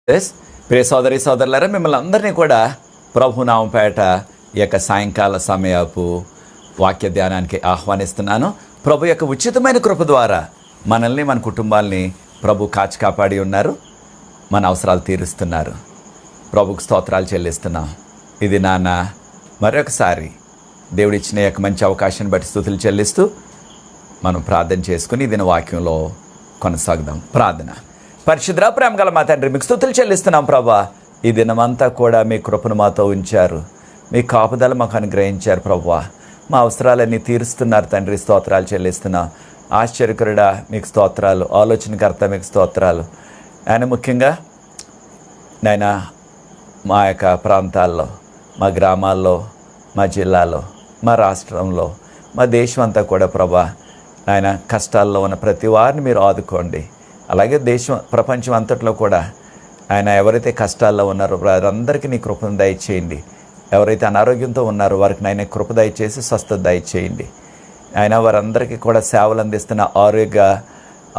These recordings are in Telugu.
ప్రియ సోదరి సోదరులారా, మిమ్మల్ని అందరినీ కూడా ప్రభునామపేట ఈ యొక్క సాయంకాల సమయపు వాక్య ధ్యానానికి ఆహ్వానిస్తున్నాను. ప్రభు యొక్క ఉచితమైన కృప ద్వారా మనల్ని, మన కుటుంబాల్ని ప్రభు కాచి కాపాడి ఉన్నారు. మన అవసరాలు తీరుస్తున్నారు. ప్రభుకు స్తోత్రాలు చెల్లిస్తున్నాం. ఇది నాన్న మరొకసారి దేవుడిచ్చిన యొక్క మంచి అవకాశాన్ని బట్టి స్తుతులు చెల్లిస్తూ మనం ప్రార్థన చేసుకుని దీని వాక్యంలో కొనసాగుదాం. ప్రార్థన. పరిశుద్ధ ప్రేమ గల మా తండ్రి, మీకు స్తుతులు చెల్లిస్తున్నాం ప్రభా. ఈ దినమంతా కూడా మీ కృపను మాతో ఉంచారు. మీ కాపుదల మాకు అనుగ్రహించారు ప్రభువా. మా అవసరాలన్నీ తీరుస్తున్నారు తండ్రి. స్తోత్రాలు చెల్లిస్తున్నాం. ఆశ్చర్యకరుడా మీకు స్తోత్రాలు, ఆలోచనకర్త మీకు స్తోత్రాలు. ఆయన ముఖ్యంగా నాయన మా యొక్క ప్రాంతాల్లో, మా గ్రామాల్లో, మా జిల్లాలో, మా రాష్ట్రంలో, మా దేశం అంతా కూడా ప్రభా ఆయన కష్టాల్లో ఉన్న ప్రతి వారిని మీరు ఆదుకోండి. అలాగే ప్రపంచం అంతట్లో కూడా ఆయన ఎవరైతే కష్టాల్లో ఉన్నారో వారందరికీ నీ కృపను దయచేయండి. ఎవరైతే అనారోగ్యంతో ఉన్నారో వారికి నాయన కృప దయచేసి స్వస్థత దయచేయండి. ఆయన వారందరికీ కూడా సేవలు అందిస్తున్న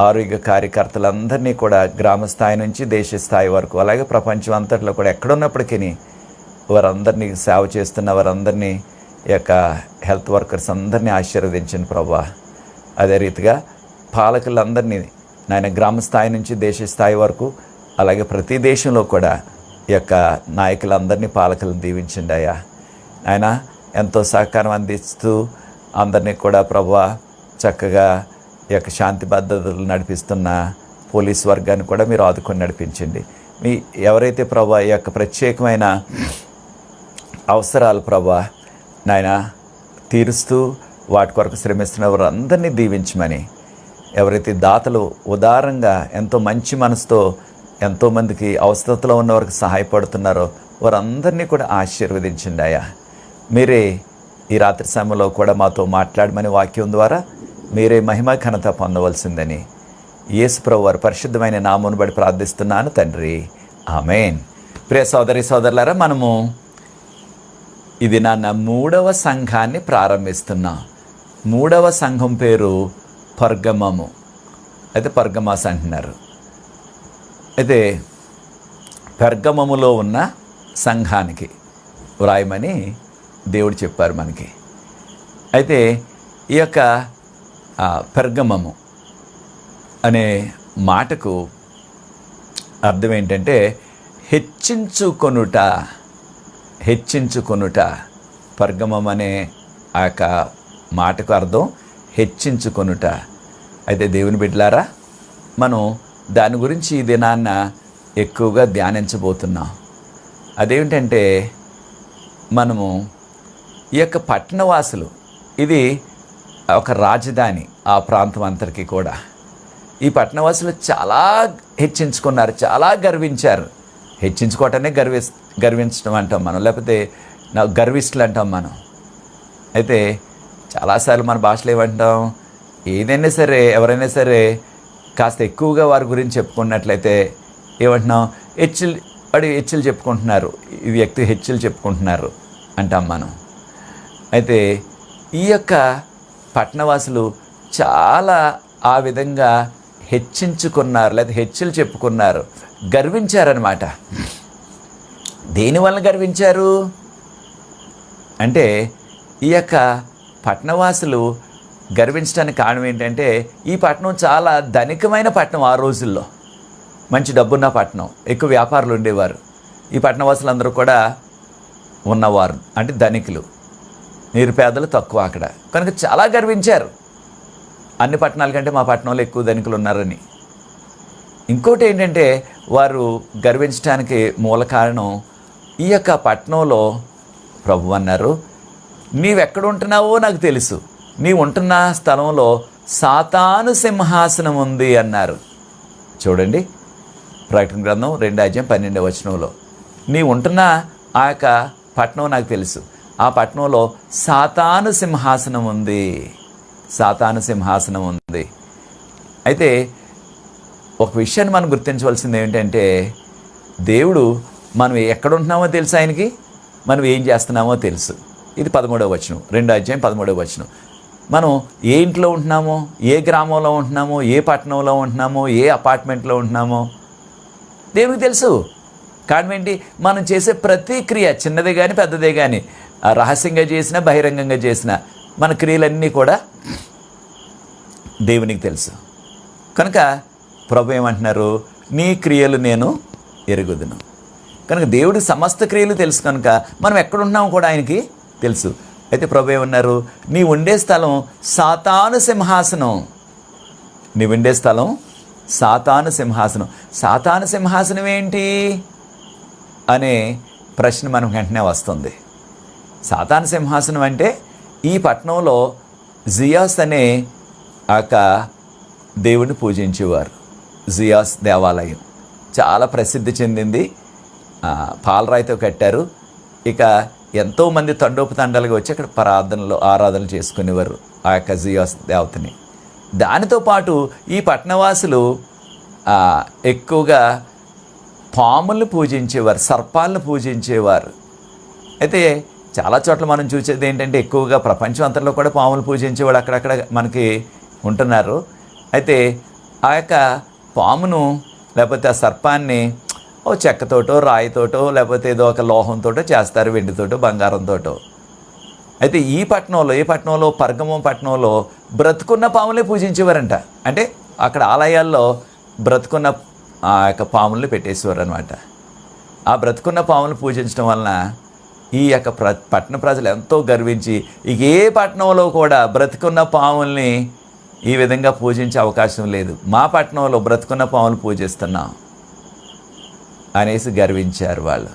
ఆరోగ్య కార్యకర్తలందరినీ కూడా గ్రామ స్థాయి నుంచి దేశ స్థాయి వరకు, అలాగే ప్రపంచం అంతట్లో కూడా ఎక్కడున్నప్పటికీ వారందరినీ సేవ చేస్తున్న వారందరినీ యొక్క హెల్త్ వర్కర్స్ అందరినీ ఆశీర్వదించండి ప్రభా. అదే రీతిగా పాలకులందరినీ నాయన గ్రామ స్థాయి నుంచి దేశ స్థాయి వరకు, అలాగే ప్రతి దేశంలో కూడా ఈ యొక్క నాయకులందరినీ, పాలకులను దీవించండి అయ్యా. ఆయన ఎంతో సహకారం అందిస్తూ అందరినీ కూడా ప్రభువా చక్కగా ఈ యొక్క శాంతి భద్రతలు నడిపిస్తున్న పోలీస్ వర్గాన్ని కూడా మీరు ఆదుకొని నడిపించండి. మీ ఎవరైతే ప్రభువా ఈ యొక్క ప్రత్యేకమైన అవసరాలు ప్రభువా నాయన తీరుస్తూ వాటి కొరకు శ్రమిస్తున్న వారందరినీ దీవించమని, ఎవరైతే దాతలు ఉదారంగా ఎంతో మంచి మనసుతో ఎంతోమందికి అవసరతలో ఉన్న వారికి సహాయపడుతున్నారో వారందరినీ కూడా ఆశీర్వదించండి అయ్యా. మీరే ఈ రాత్రి సమయంలో కూడా మాతో మాట్లాడమని వాక్యం ద్వారా మీరే మహిమ ఘనత పొందవలసిందని యేసు ప్రభు వారి పరిశుద్ధమైన నామమును బట్టి ప్రార్థిస్తున్నాను తండ్రి, ఆమేన్. ప్రియ సోదరి సోదరులారా, మనము ఇది నా 3వ సంఘాన్ని ప్రారంభిస్తున్నాం. 3వ సంఘం పేరు పర్గమము. అయితే పర్గమాస్ అంటున్నారు. అయితే పెర్గమములో ఉన్న సంఘానికి వ్రాయమని దేవుడు చెప్పారు మనకి. అయితే ఈ యొక్క పెర్గమము అనే మాటకు అర్థం ఏంటంటే హెచ్చించుకొనుట. పర్గమం అనే ఆ యొక్క మాటకు అర్థం హెచ్చించుకొనుట. అయితే దేవుని బిడ్డలారా, మనం దాని గురించి ఈ దినాన్న ఎక్కువగా ధ్యానించబోతున్నాం. అదేమిటంటే మనము ఈ యొక్క పట్టణవాసులు, ఇది ఒక రాజధాని ఆ ప్రాంతం అంతటికీ కూడా. ఈ పట్టణవాసులు చాలా హెచ్చించుకున్నారు, చాలా గర్వించారు. హెచ్చించుకోవటానే గర్వించడం అంటాం మనం, లేకపోతే గర్విష్ఠులు అంటాం మనం. అయితే చాలాసార్లు మన భాషలో ఏమంటాం, ఏదైనా సరే ఎవరైనా సరే కాస్త ఎక్కువగా వారి గురించి చెప్పుకున్నట్లయితే ఏమంటున్నాం, హెచ్చులు చెప్పుకుంటున్నారు, ఈ వ్యక్తి హెచ్చులు చెప్పుకుంటున్నారు అంటాం మనం. అయితే ఈ యొక్క పట్టణవాసులు చాలా ఆ విధంగా హెచ్చించుకున్నారు, లేదా హెచ్చులు చెప్పుకున్నారు, గర్వించారనమాట. దేనివల్ల గర్వించారు అంటే, ఈ యొక్క పట్టణవాసులు గర్వించడానికి కారణం ఏంటంటే, ఈ పట్టణం చాలా ధనికమైన పట్టణం. ఆ రోజుల్లో మంచి డబ్బున్న పట్టణం, ఎక్కువ వ్యాపారులు ఉండేవారు. ఈ పట్టణవాసులందరూ కూడా ఉన్నవారు, అంటే ధనికులు. నిరుపేదలు తక్కువ అక్కడ, కనుక చాలా గర్వించారు. అన్ని పట్టణాల కంటే మా పట్టణంలో ఎక్కువ ధనికులు ఉన్నారని. ఇంకోటి ఏంటంటే, వారు గర్వించడానికి మూల కారణం, ఈ యొక్క పట్టణంలో ప్రభు అన్నారు, నీవెక్కడ ఉంటున్నావో నాకు తెలుసు, నీ ఉంటున్న స్థలంలో సాతాను సింహాసనం ఉంది అన్నారు. చూడండి, ప్రకటన గ్రంథం 2:12 నీ ఉంటున్న ఆ యొక్క పట్టణం నాకు తెలుసు, ఆ పట్టణంలో సాతాను సింహాసనం ఉంది. అయితే ఒక విషయాన్ని మనం గుర్తించవలసింది ఏంటంటే, దేవుడు మనం ఎక్కడ ఉంటున్నామో తెలుసు ఆయనకి, మనం ఏం చేస్తున్నామో తెలుసు. ఇది 13వ వచనం, 2:13 మనం ఏ ఇంట్లో ఉంటున్నామో, ఏ గ్రామంలో ఉంటున్నామో, ఏ పట్టణంలో ఉంటున్నామో, ఏ అపార్ట్మెంట్లో ఉంటున్నామో దేవునికి తెలుసు. కారణం ఏంటి? మనం చేసే ప్రతి క్రియ, చిన్నదే కానీ పెద్దదే కానీ, రహస్యంగా చేసినా బహిరంగంగా చేసినా, మన క్రియలన్నీ కూడా దేవునికి తెలుసు. కనుక ప్రభు ఏమంటున్నారు? నీ క్రియలు నేను ఎరుగుదును. కనుక దేవుడి సమస్త క్రియలు తెలుసు కనుక మనం ఎక్కడున్నామో కూడా ఆయనకి తెలుసు. అయితే ప్రభు ఏమన్నారు? నీ ఉండే స్థలం సాతాను సింహాసనం. నీ ఉండే స్థలం సాతాను సింహాసనం. సాతాను సింహాసనం ఏంటి అనే ప్రశ్న మనకు వెంటనే వస్తుంది. సాతాను సింహాసనం అంటే ఈ పట్టణంలో జియాస్ అనే ఒక దేవుడిని పూజించేవారు. జియాస్ దేవాలయం చాలా ప్రసిద్ధి చెందింది. పాలరాయితో కట్టారు. ఇక ఎంతోమంది తండోపతండాలుగా వచ్చి అక్కడ ఆరాధనలు చేసుకునేవారు ఆ యొక్క జియాస్ దేవతని. దానితో పాటు ఈ పట్టణవాసులు ఎక్కువగా పాములను పూజించేవారు, సర్పాలను పూజించేవారు. అయితే చాలా చోట్ల మనం చూసేది ఏంటంటే ఎక్కువగా ప్రపంచం అంతలో కూడా పాములు పూజించేవాడు అక్కడక్కడ మనకి ఉంటున్నారు. అయితే ఆ యొక్క పామును లేకపోతే ఆ సర్పాన్ని ఓ చెక్కతోటో రాయితోటో లేకపోతే ఏదో ఒక లోహంతోటో చేస్తారు, వెండితోటో బంగారంతోటో. అయితే ఈ పట్టణంలో పర్గమం పట్టణంలో బ్రతుకున్న పాములే పూజించేవారంట. అంటే అక్కడ ఆలయాల్లో బ్రతుకున్న ఆ యొక్క పాముల్ని పెట్టేసేవారు అనమాట. ఆ బ్రతుకున్న పాములు పూజించడం వలన ఈ యొక్క పట్టణ ప్రజలు ఎంతో గర్వించి ఇక ఏ పట్టణంలో కూడా బ్రతుకున్న పాముల్ని ఈ విధంగా పూజించే అవకాశం లేదు, మా పట్టణంలో బ్రతుకున్న పాములు పూజిస్తున్నాం అనేసి గర్వించారు వాళ్ళు.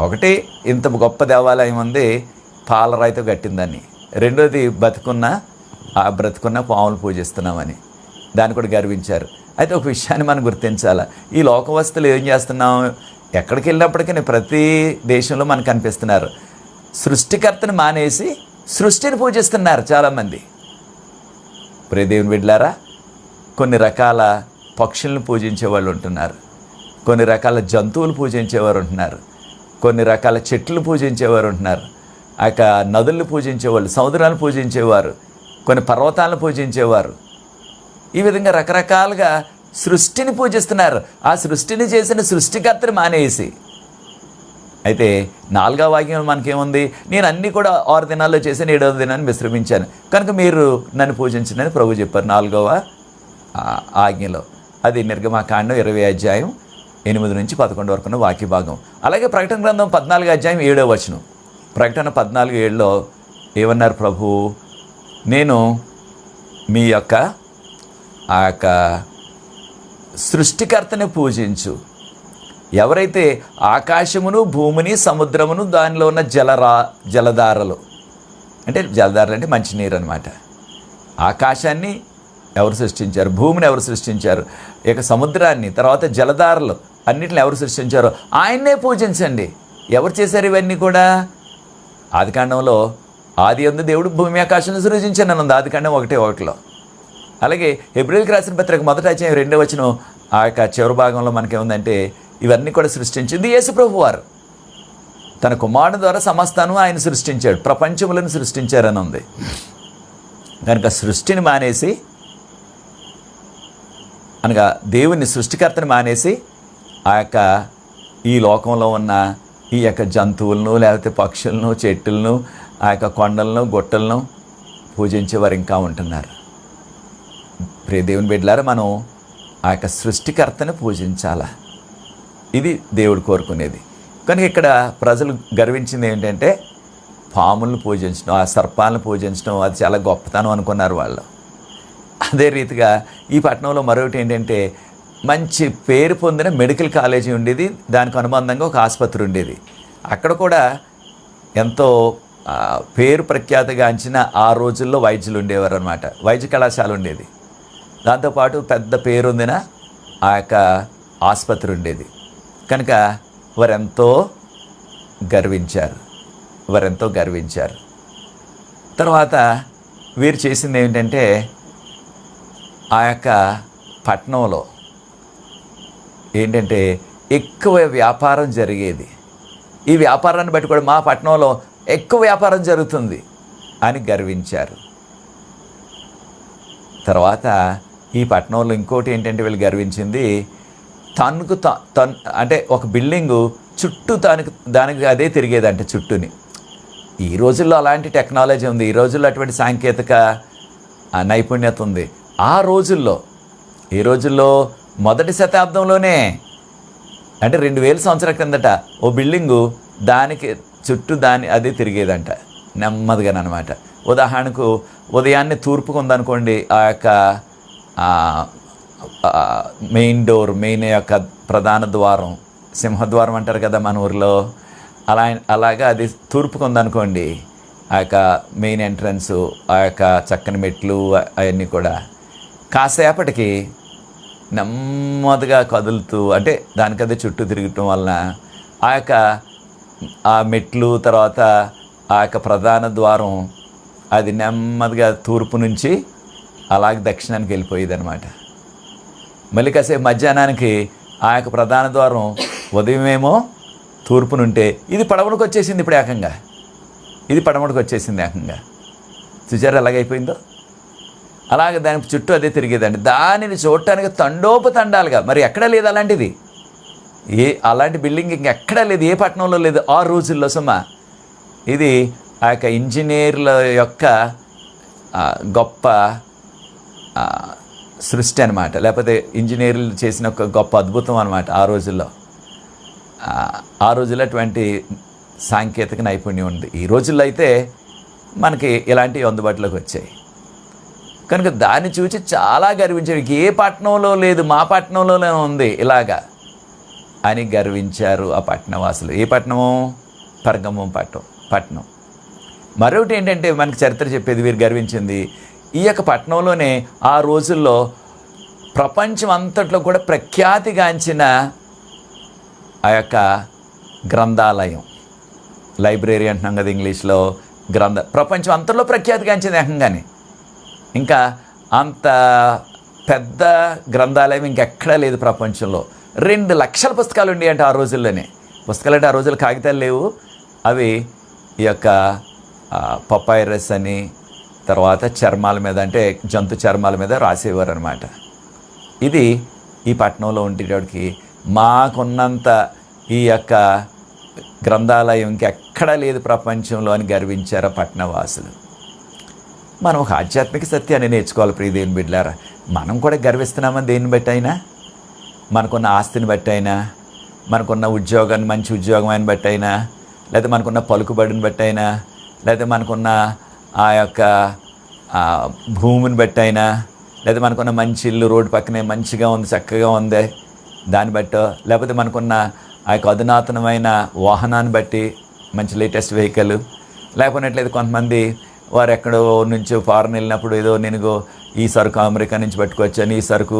ఒకటి, ఇంత గొప్ప దేవాలయం ఉంది, పాలరాయితో కట్టిందని. రెండోది, బ్రతుకున్న పాములు పూజిస్తున్నామని దాన్ని కూడా గర్వించారు. అయితే ఒక విషయాన్ని మనం గుర్తించాలి. ఈ లోకవస్తులు ఏం చేస్తున్నాం? ఎక్కడికి వెళ్ళినప్పటికీ ప్రతి దేశంలో మనకు కనిపిస్తున్నారు. సృష్టికర్తను మానేసి సృష్టిని పూజిస్తున్నారు చాలామంది. ప్రియ దేవుని బిడ్డలారా, కొన్ని రకాల పక్షులను పూజించే వాళ్ళు ఉంటున్నారు, కొన్ని రకాల జంతువులు పూజించేవారు ఉంటున్నారు, కొన్ని రకాల చెట్లు పూజించేవారు ఉంటున్నారు, ఆ యొక్క నదులను పూజించేవాళ్ళు, సముద్రాలను పూజించేవారు, కొన్ని పర్వతాలను పూజించేవారు. ఈ విధంగా రకరకాలుగా సృష్టిని పూజిస్తున్నారు. ఆ సృష్టిని చేసిన సృష్టికర్తని మానేసి. అయితే 4వ వాక్యం మనకేముంది? నేను అన్నీ కూడా 6 దినాల్లో చేశాను, 7వ దినాన్ని విశ్రమించాను కనుక మీరు నన్ను పూజించండి అని ప్రభు చెప్పారు 4వ ఆజ్ఞలో. అది నిర్గమకాండం 20వ అధ్యాయం 8 నుంచి 11 వరకు ఉన్న వాక్య భాగం. అలాగే ప్రకటన గ్రంథం 14వ అధ్యాయం 7వ వచనం. ప్రకటన 14:7లో ఏమన్నారు ప్రభు? నేను మీ యొక్క ఆ యొక్క సృష్టికర్తని పూజించు. ఎవరైతే ఆకాశమును భూమిని సముద్రమును దానిలో ఉన్న జలధారలు అంటే మంచినీరు అనమాట. ఆకాశాన్ని ఎవరు సృష్టించారు? భూమిని ఎవరు సృష్టించారు? ఇక సముద్రాన్ని, తర్వాత జలధారలు అన్నిటిని ఎవరు సృష్టించారో ఆయన్నే పూజించండి. ఎవరు చేశారు ఇవన్నీ కూడా? ఆదికాండంలో ఆదియందు దేవుడు భూమి ఆకాశాన్ని సృజించాను ఉంది, ఆదికాండం 1:1లో. అలాగే హెబ్రీయులకు రాసిన పత్రిక 1వ అధ్యాయం 2వ వచనం ఆ యొక్క చివరి భాగంలో మనకేముందంటే ఇవన్నీ కూడా సృష్టించింది యేసు ప్రభువారు. తన కుమారుడు ద్వారా సమస్తాను ఆయన సృష్టించాడు, ప్రపంచములను సృష్టించారని ఉంది. కనుక సృష్టిని మానేసి, అనగా దేవుని సృష్టికర్తని మానేసి ఆ యొక్క ఈ లోకంలో ఉన్న ఈ యొక్క జంతువులను లేకపోతే పక్షులను, చెట్టులను, ఆ యొక్క కొండలను, గుట్టలను పూజించేవారు ఇంకా ఉంటున్నారు. ప్రియ దేవుని బిడ్డలారా, మనం ఆ యొక్క సృష్టికర్తని పూజించాలా. ఇది దేవుడు కోరుకునేది. కనుక ఇక్కడ ప్రజలు గర్వించింది ఏంటంటే పాములను పూజించడం, ఆ సర్పాలను పూజించడం, అది చాలా గొప్పతనం అనుకున్నారు వాళ్ళు. అదే రీతిగా ఈ పట్టణంలో మరొకటి ఏంటంటే మంచి పేరు పొందిన మెడికల్ కాలేజీ ఉండేది, దానికి అనుబంధంగా ఒక ఆసుపత్రి ఉండేది. అక్కడ కూడా ఎంతో పేరు ప్రఖ్యాతిగాంచిన ఆ రోజుల్లో వైద్యులు ఉండేవారు అనమాట. వైద్య కళాశాల ఉండేది, దాంతోపాటు పెద్ద పేరొందిన ఆ యొక్క ఆసుపత్రి ఉండేది. కనుక వారెంతో గర్వించారు. తర్వాత వీరు చేసింది ఏమిటంటే ఆ యొక్క పట్టణంలో ఏంటంటే ఎక్కువ వ్యాపారం జరిగేది. ఈ వ్యాపారాన్ని బట్టి కూడా మా పట్టణంలో ఎక్కువ వ్యాపారం జరుగుతుంది అని గర్వించారు. తర్వాత ఈ పట్టణంలో ఇంకోటి ఏంటంటే వీళ్ళు గర్వించింది తనకు అంటే ఒక బిల్డింగు చుట్టూ దానికి అదే తిరిగేదంటే చుట్టూని. ఈ రోజుల్లో అలాంటి టెక్నాలజీ ఉంది, ఈ రోజుల్లో అటువంటి సాంకేతిక నైపుణ్యత ఉంది. ఈ రోజుల్లో మొదటి శతాబ్దంలోనే, అంటే 2000 సంవత్సరాల కిందట ఓ బిల్డింగు దానికి చుట్టూ అదే తిరిగేదంట నెమ్మదిగానమాట. ఉదాహరణకు ఉదయాన్నే తూర్పుకు ఉందనుకోండి, ఆ యొక్క మెయిన్ యొక్క ప్రధాన ద్వారం, సింహద్వారం అంటారు కదా మన ఊరిలో, అలాగా అది తూర్పుకు ఉందనుకోండి, ఆ యొక్క మెయిన్ ఎంట్రన్సు, ఆ యొక్క చక్కని మెట్లు అవన్నీ కూడా కాసేపటికి నెమ్మదిగా కదులుతూ, అంటే దానికదే చుట్టూ తిరగటం వలన ఆ మెట్లు తర్వాత ఆ యొక్క ప్రధాన ద్వారం అది నెమ్మదిగా తూర్పు నుంచి అలాగే దక్షిణానికి వెళ్ళిపోయేది అనమాట. మళ్ళీ కాసేపు మధ్యాహ్నానికి ఆ యొక్క ప్రధాన ద్వారం ఉదయమేమో తూర్పునుంటే ఇది పడమటికి వచ్చేసింది. ఇప్పుడు ఇది పడమటికి వచ్చేసింది ఏకంగా. చూసారా ఎలాగైపోయిందో? అలాగే దాని చుట్టూ అదే తిరిగేదండి. దానిని చూడటానికి తండోపతండాలుగా, మరి ఎక్కడా లేదు అలాంటిది, అలాంటి బిల్డింగ్ ఇంకెక్కడా లేదు, ఏ పట్టణంలో లేదు ఆ రోజుల్లో. ఇది ఆ యొక్క ఇంజనీర్ల యొక్క గొప్ప సృష్టి అనమాట, లేకపోతే ఇంజనీర్లు చేసిన ఒక గొప్ప అద్భుతం అనమాట ఆ రోజుల్లో. అటువంటి సాంకేతిక నైపుణ్యం ఉంది. ఈ రోజుల్లో అయితే మనకి ఇలాంటివి అందుబాటులోకి వచ్చాయి కనుక దాన్ని చూసి చాలా గర్వించారు. ఏ పట్టణంలో లేదు, మా పట్టణంలోనే ఉంది ఇలాగా అని గర్వించారు ఆ పట్టణవాసులు. ఏ పట్టణము? పర్గమం పట్టణం. మరొకటి ఏంటంటే మనకి చరిత్ర చెప్పేది, వీరు గర్వించింది ఈ యొక్క పట్టణంలోనే ఆ రోజుల్లో ప్రపంచం అంతట్లో కూడా ప్రఖ్యాతిగాంచిన ఆ యొక్క గ్రంథాలయం, లైబ్రరీ అంటున్నాం కదా ఇంగ్లీష్లో, ప్రపంచం అంతట్లో ప్రఖ్యాతిగాంచింది ఏకంగానే. ఇంకా అంత పెద్ద గ్రంథాలయం ఇంకెక్కడా లేదు ప్రపంచంలో. 2 లక్షల పుస్తకాలు ఉండి అంటే ఆ రోజుల్లోనే. పుస్తకాలు అంటే ఆ రోజుల్లో కాగితాలు లేవు, అవి ఈ యొక్క పపైరస్ అని, తర్వాత చర్మాల మీద, అంటే జంతు చర్మాల మీద రాసేవారు అనమాట. ఇది ఈ పట్టణంలో ఉండేటోడికి మాకున్నంత ఈ యొక్క గ్రంథాలయం ఇంకెక్కడా లేదు ప్రపంచంలో అని గర్వించారు పట్టణవాసులు. మనం ఒక ఆధ్యాత్మిక సత్యాన్ని నేర్చుకోవాలి ప్రియ దేవుని బిడ్డలారా. మనం కూడా గర్విస్తున్నామని దేన్ని బట్టి అయినా, మనకున్న ఆస్తిని బట్టి అయినా, మనకున్న ఉద్యోగాన్ని, మంచి ఉద్యోగం బట్టి అయినా, లేదా మనకున్న పలుకుబడిని బట్టి అయినా, లేదా మనకున్న ఆ యొక్క భూమిని బట్టి అయినా, లేదా మనకున్న మంచి ఇల్లు రోడ్డు పక్కనే మంచిగా ఉంది, చక్కగా ఉంది దాన్ని బట్టో, లేకపోతే మనకున్న ఆ యొక్క అధునాతనమైన వాహనాన్ని బట్టి, మంచి లేటెస్ట్ వెహికల్, లేకపోయినట్లయితే కొంతమంది వారు ఎక్కడో నుంచో ఫారెన్ వెళ్ళినప్పుడు ఏదో నేను ఈ సరుకు అమెరికా నుంచి పట్టుకొచ్చాను, ఈ సరుకు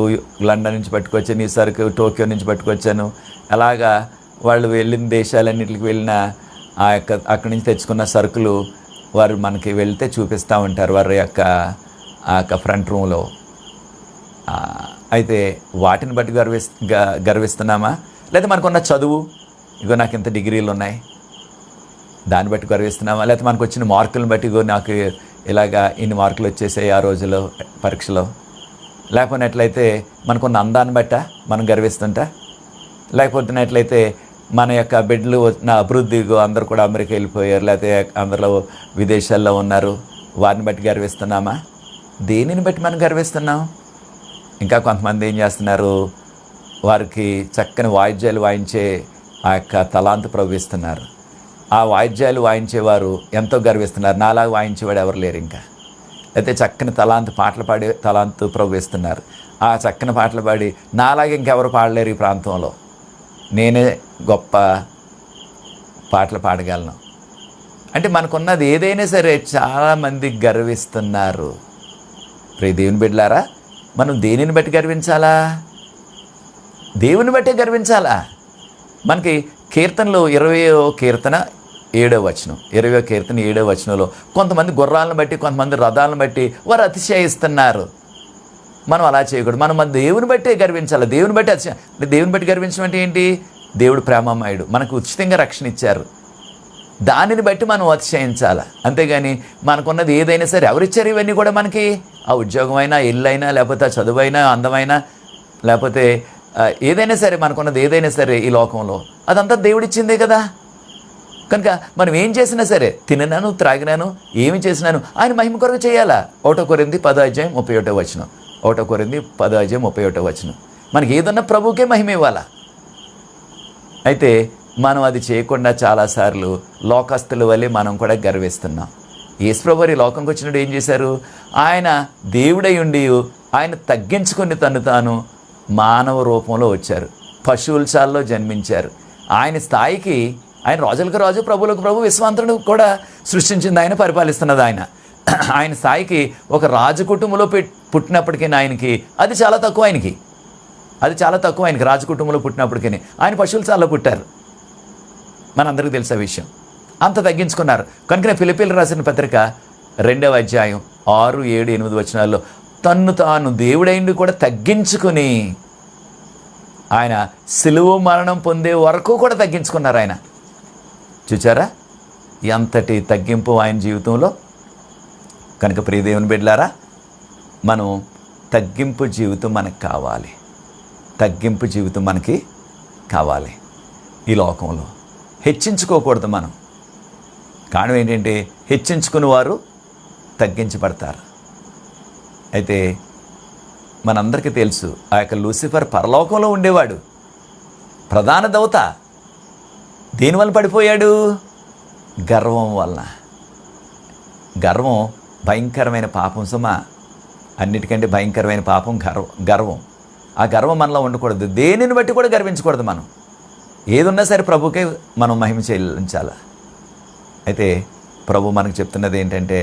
లండన్ నుంచి పట్టుకొచ్చాను, ఈ సరుకు టోక్యో నుంచి పట్టుకొచ్చాను, అలాగా వాళ్ళు వెళ్ళిన దేశాలన్నింటికి వెళ్ళిన ఆ యొక్క అక్కడి నుంచి తెచ్చుకున్న సరుకులు వారు మనకి వెళ్తే చూపిస్తూ ఉంటారు వారి యొక్క ఆ యొక్క ఫ్రంట్ రూమ్లో. అయితే వాటిని బట్టి గర్విస్తున్నామా? లేదా మనకున్న చదువు, ఇగో నాకు ఇంత డిగ్రీలు ఉన్నాయి దాన్ని బట్టి గర్విస్తున్నామా? లేకపోతే మనకు వచ్చిన మార్కులను బట్టి ఇగో నాకు ఇలాగా ఇన్ని మార్కులు వచ్చేసాయి ఆ రోజులో పరీక్షలో. లేకపోయినట్లయితే మనకున్న అందాన్ని బట్ట మనం గర్విస్తుంటా? లేకపోతున్నట్లయితే మన యొక్క బిడ్డలు నా అభివృద్ధిగా అందరూ కూడా అమెరికా వెళ్ళిపోయారు, లేకపోతే అందరిలో విదేశాల్లో ఉన్నారు, వారిని బట్టి గర్విస్తున్నామా? దేనిని బట్టి మనం గర్విస్తున్నాం? ఇంకా కొంతమంది ఏం చేస్తున్నారు, వారికి చక్కని వాయిద్యాలు వాయించే ఆ యొక్క తలాంతు ప్రవహిస్తున్నారు. ఆ వాయిద్యాలు వాయించేవారు ఎంతో గర్విస్తున్నారు, నాలాగా వాయించేవాడు ఎవరు లేరు. ఇంకా అయితే చక్కని పాటలు పాడే తలాంతు ప్రవహిస్తున్నారు. ఆ చక్కని పాటలు పాడి నాలాగా ఇంకెవరు పాడలేరు ఈ ప్రాంతంలో, నేనే గొప్ప పాటలు పాడగలను అంటే మనకున్నది ఏదైనా సరే చాలామంది గర్విస్తున్నారు. ప్రియ దేవుని బిడ్డలారా, మనం దేనిని బట్టి గర్వించాలా? దేవుని బట్టే గర్వించాలా? మనకి కీర్తనలు 20వ కీర్తన 7వ వచనం, 20వ కీర్తన 7వ వచనంలో కొంతమంది గుర్రాలను బట్టి, కొంతమంది రథాలను బట్టి వారు అతిశయిస్తున్నారు. మనం అలా చేయకూడదు. మనం మన దేవుని బట్టే గర్వించాలి. దేవుని బట్టి దేవుని బట్టి గర్వించడం అంటే ఏంటి? దేవుడు ప్రేమమయుడు, మనకు ఉచితంగా రక్షణ ఇచ్చారు, దానిని బట్టి మనం అతిశయించాలి. అంతేగాని మనకున్నది ఏదైనా సరే ఎవరిచ్చారు ఇవన్నీ కూడా మనకి? ఆ ఉద్యోగమైనా, ఇల్లు అయినా, లేకపోతే ఆ చదువైనా, అందమైనా, లేకపోతే ఏదైనా సరే, మనకున్నది ఏదైనా సరే ఈ లోకంలో అదంతా దేవుడిచ్చిందే కదా. కనుక మనం ఏం చేసినా సరే, తిననాను త్రాగినాను ఏమి చేసినాను ఆయన మహిమ కొరకు చేయాలా. 1 కొరింథీ 10:31 1 కొరింథీ 10:31 మనకి ఏదన్నా ప్రభువుకే మహిమ ఇవ్వాలా. అయితే మనం అది చేయకుండా చాలాసార్లు లోకస్తుల వల్లే మనం కూడా గర్విస్తున్నాం. యేసుప్రభువు ఈ లోకంకి వచ్చినప్పుడు ఏం చేశారు? ఆయన దేవుడై ఉండి ఆయన తగ్గించుకుని తను తాను మానవ రూపంలో వచ్చారు. పశువుల చాల్లో జన్మించారు. ఆయన స్థాయికి ఆయన రాజులకు రాజు, ప్రభువులకు ప్రభు, విశ్వాంతరుడు కూడా సృష్టించింది ఆయన, పరిపాలిస్తున్నది ఆయన. ఆయన స్థాయికి ఒక రాజు కుటుంబంలో పుట్టినప్పటికీ ఆయనకి అది చాలా తక్కువ. ఆయనకి రాజు కుటుంబంలో పుట్టినప్పటికీ ఆయన పశువుల చాల్లో పుట్టారు. మనందరికీ తెలిసే విషయం. అంత తగ్గించుకున్నారు. కనుకనే ఫిలిప్పీలకు రాసిన పత్రిక 2వ అధ్యాయం 6, 7, 8 వచనాల్లో తన్ను తాను దేవుడైండి కూడా తగ్గించుకుని ఆయన సిలువ మరణం పొందే వరకు కూడా తగ్గించుకున్నారు ఆయన. చూచారా ఎంతటి తగ్గింపు ఆయన జీవితంలో. కనుక ప్రియ దేవుని బిడ్డలారా, మనం తగ్గింపు జీవితం మనకు కావాలి. తగ్గింపు జీవితం మనకి కావాలి. ఈ లోకంలో హెచ్చించుకోకూడదు మనం. కారణం ఏంటంటే హెచ్చించుకుని వారు తగ్గించబడతారు. అయితే మనందరికీ తెలుసు, ఆ యొక్క లూసిఫర్ పరలోకంలో ఉండేవాడు, ప్రధాన దౌత. దేనివల్ల పడిపోయాడు? గర్వం వలన. గర్వం భయంకరమైన పాపం సుమా. అన్నిటికంటే భయంకరమైన పాపం గర్వం. ఆ గర్వం మనలో ఉండకూడదు. దేనిని బట్టి కూడా గర్వించకూడదు. మనం ఏదున్నా సరే ప్రభుకే మనం మహిమ చెల్లించాలి. అయితే ప్రభు మనకు చెప్తున్నది ఏంటంటే,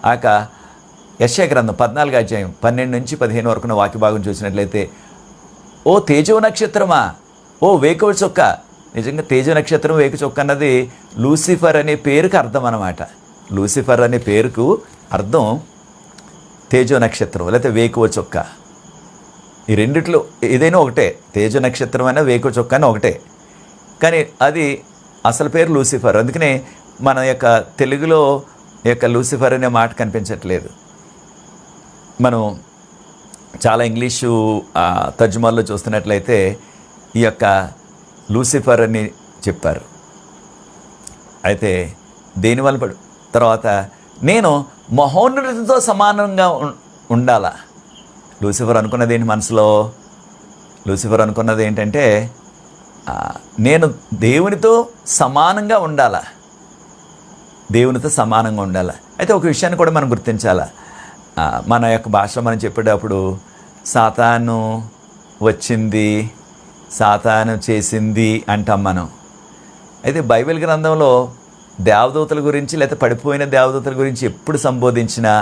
ఆ యొక్క యెషయా గ్రంథం 14వ అధ్యాయం 12 నుంచి 15 వరకున్న వాక్య భాగం చూసినట్లయితే, ఓ తేజో నక్షత్రమా, ఓ వేకువ చొక్క. నిజంగా తేజో నక్షత్రం, వేకు చొక్క అన్నది లూసిఫర్ అనే పేరుకు అర్థం అన్నమాట. లూసిఫర్ అనే పేరుకు అర్థం తేజో నక్షత్రం లేకపోతే వేకువ చొక్క. ఈ రెండిట్లో ఏదైనా ఒకటే. తేజో నక్షత్రం అయినా వేకువ చొక్క అయినా ఒకటే. కానీ అది అసలు పేరు లూసిఫర్. అందుకనే మన యొక్క తెలుగులో యొక్క లూసిఫర్ అనే మాట కనిపించట్లేదు. మనం చాలా ఇంగ్లీషు తర్జుమాల్లో చూస్తున్నట్లయితే ఈ యొక్క లూసిఫర్ అని చెప్పారు. అయితే దేనివల్ల తర్వాత నేను మహోన్నతుడితో సమానంగా ఉండాలా. లూసిఫర్ అనుకున్నది ఏంటి మనసులో? లూసిఫర్ అనుకున్నది ఏంటంటే, నేను దేవునితో సమానంగా ఉండాలా. దేవునితో సమానంగా ఉండాలి. అయితే ఒక విషయాన్ని కూడా మనం గుర్తించాలా. మన యొక్క భాషలో మనం చెప్పేటప్పుడు సాతాను వచ్చింది, సాతాను చేసింది అంటాం మనం. అయితే బైబిల్ గ్రంథంలో దేవదూతల గురించి లేకపోతే పడిపోయిన దేవదూతల గురించి ఎప్పుడు సంబోధించినా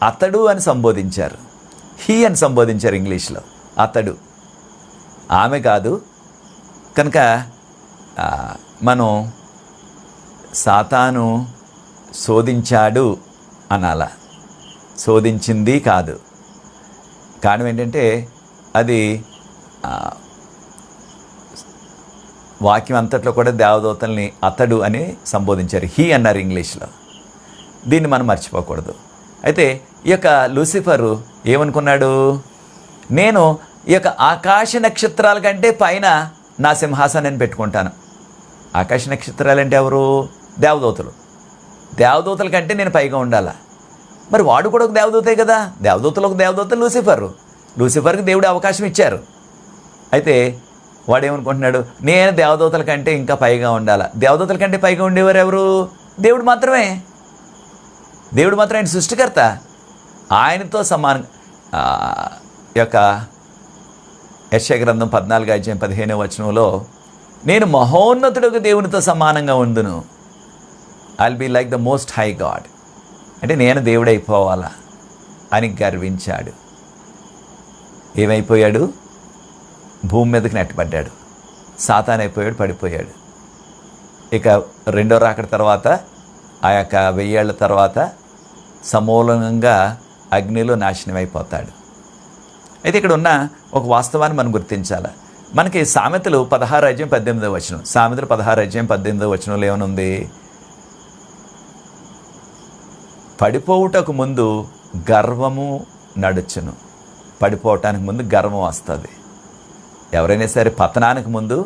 అతడు అని సంబోధించారు. హీ అని సంబోధించారు ఇంగ్లీష్లో. అతడు, ఆమె కాదు. కనుక మనం సాతాను శోధించాడు అనాల, శోధించింది కాదు. కారణం ఏంటంటే అది వాక్యం అంతట్లో కూడా దేవదూతల్ని అతడు అని సంబోధించారు. హీ అన్నారు ఇంగ్లీష్లో. దీన్ని మనం మర్చిపోకూడదు. అయితే ఈ యొక్క లూసిఫరు ఏమనుకున్నాడు? నేను ఈ యొక్క ఆకాశ నక్షత్రాల కంటే పైన నా సింహాసనాన్ని పెట్టుకుంటాను. ఆకాశ నక్షత్రాలు అంటే ఎవరు? దేవదూతలు. దేవదూతల కంటే నేను పైగా ఉండాలా. మరి వాడు కూడా ఒక దేవదూతే కదా. దేవదూతలు ఒక దేవదూత లూసిఫర్కి దేవుడు అవకాశం ఇచ్చారు. అయితే వాడేమనుకుంటున్నాడు? నేను దేవదూతల కంటే ఇంకా పైగా ఉండాలా. దేవదూతల కంటే పైగా ఉండేవారు ఎవరు? దేవుడు మాత్రమే. దేవుడు మాత్రం ఆయన సృష్టికర్త. ఆయనతో సమానం. యొక్క యెషయా గ్రంథం 14వ అధ్యాయం 15వ వచనంలో, నేను మహోన్నతుడు దేవునితో సమానంగా ఉండును. I'll be like the most high god. అంటే నేను దేవుడైపోవాలా అని గర్వించాడు. ఏమైపోయాడు? భూమి మీదకి నెట్టబడ్డాడు. సాతాను అయిపోయాడు, పడిపోయాడు. ఇక రెండో రాకడ తర్వాత, ఆ యొక్క 1000 ఏళ్ల తర్వాత సమూలంగా అగ్నిలో నాశనం అయిపోతాడు. అయితే ఇక్కడ ఉన్న ఒక వాస్తవాన్ని మనం గుర్తించాలి. మనకి సామెతలు 16వ అధ్యాయం 18వ వచనం, సామెతలు 16వ అధ్యాయం 18వ వచనంలో ఏమనుంది? పడిపోవుటకు ముందు గర్వము నడుచును. పడిపోవటానికి ముందు గర్వం వస్తుంది. ఎవరైనా సరే పతనానికి ముందు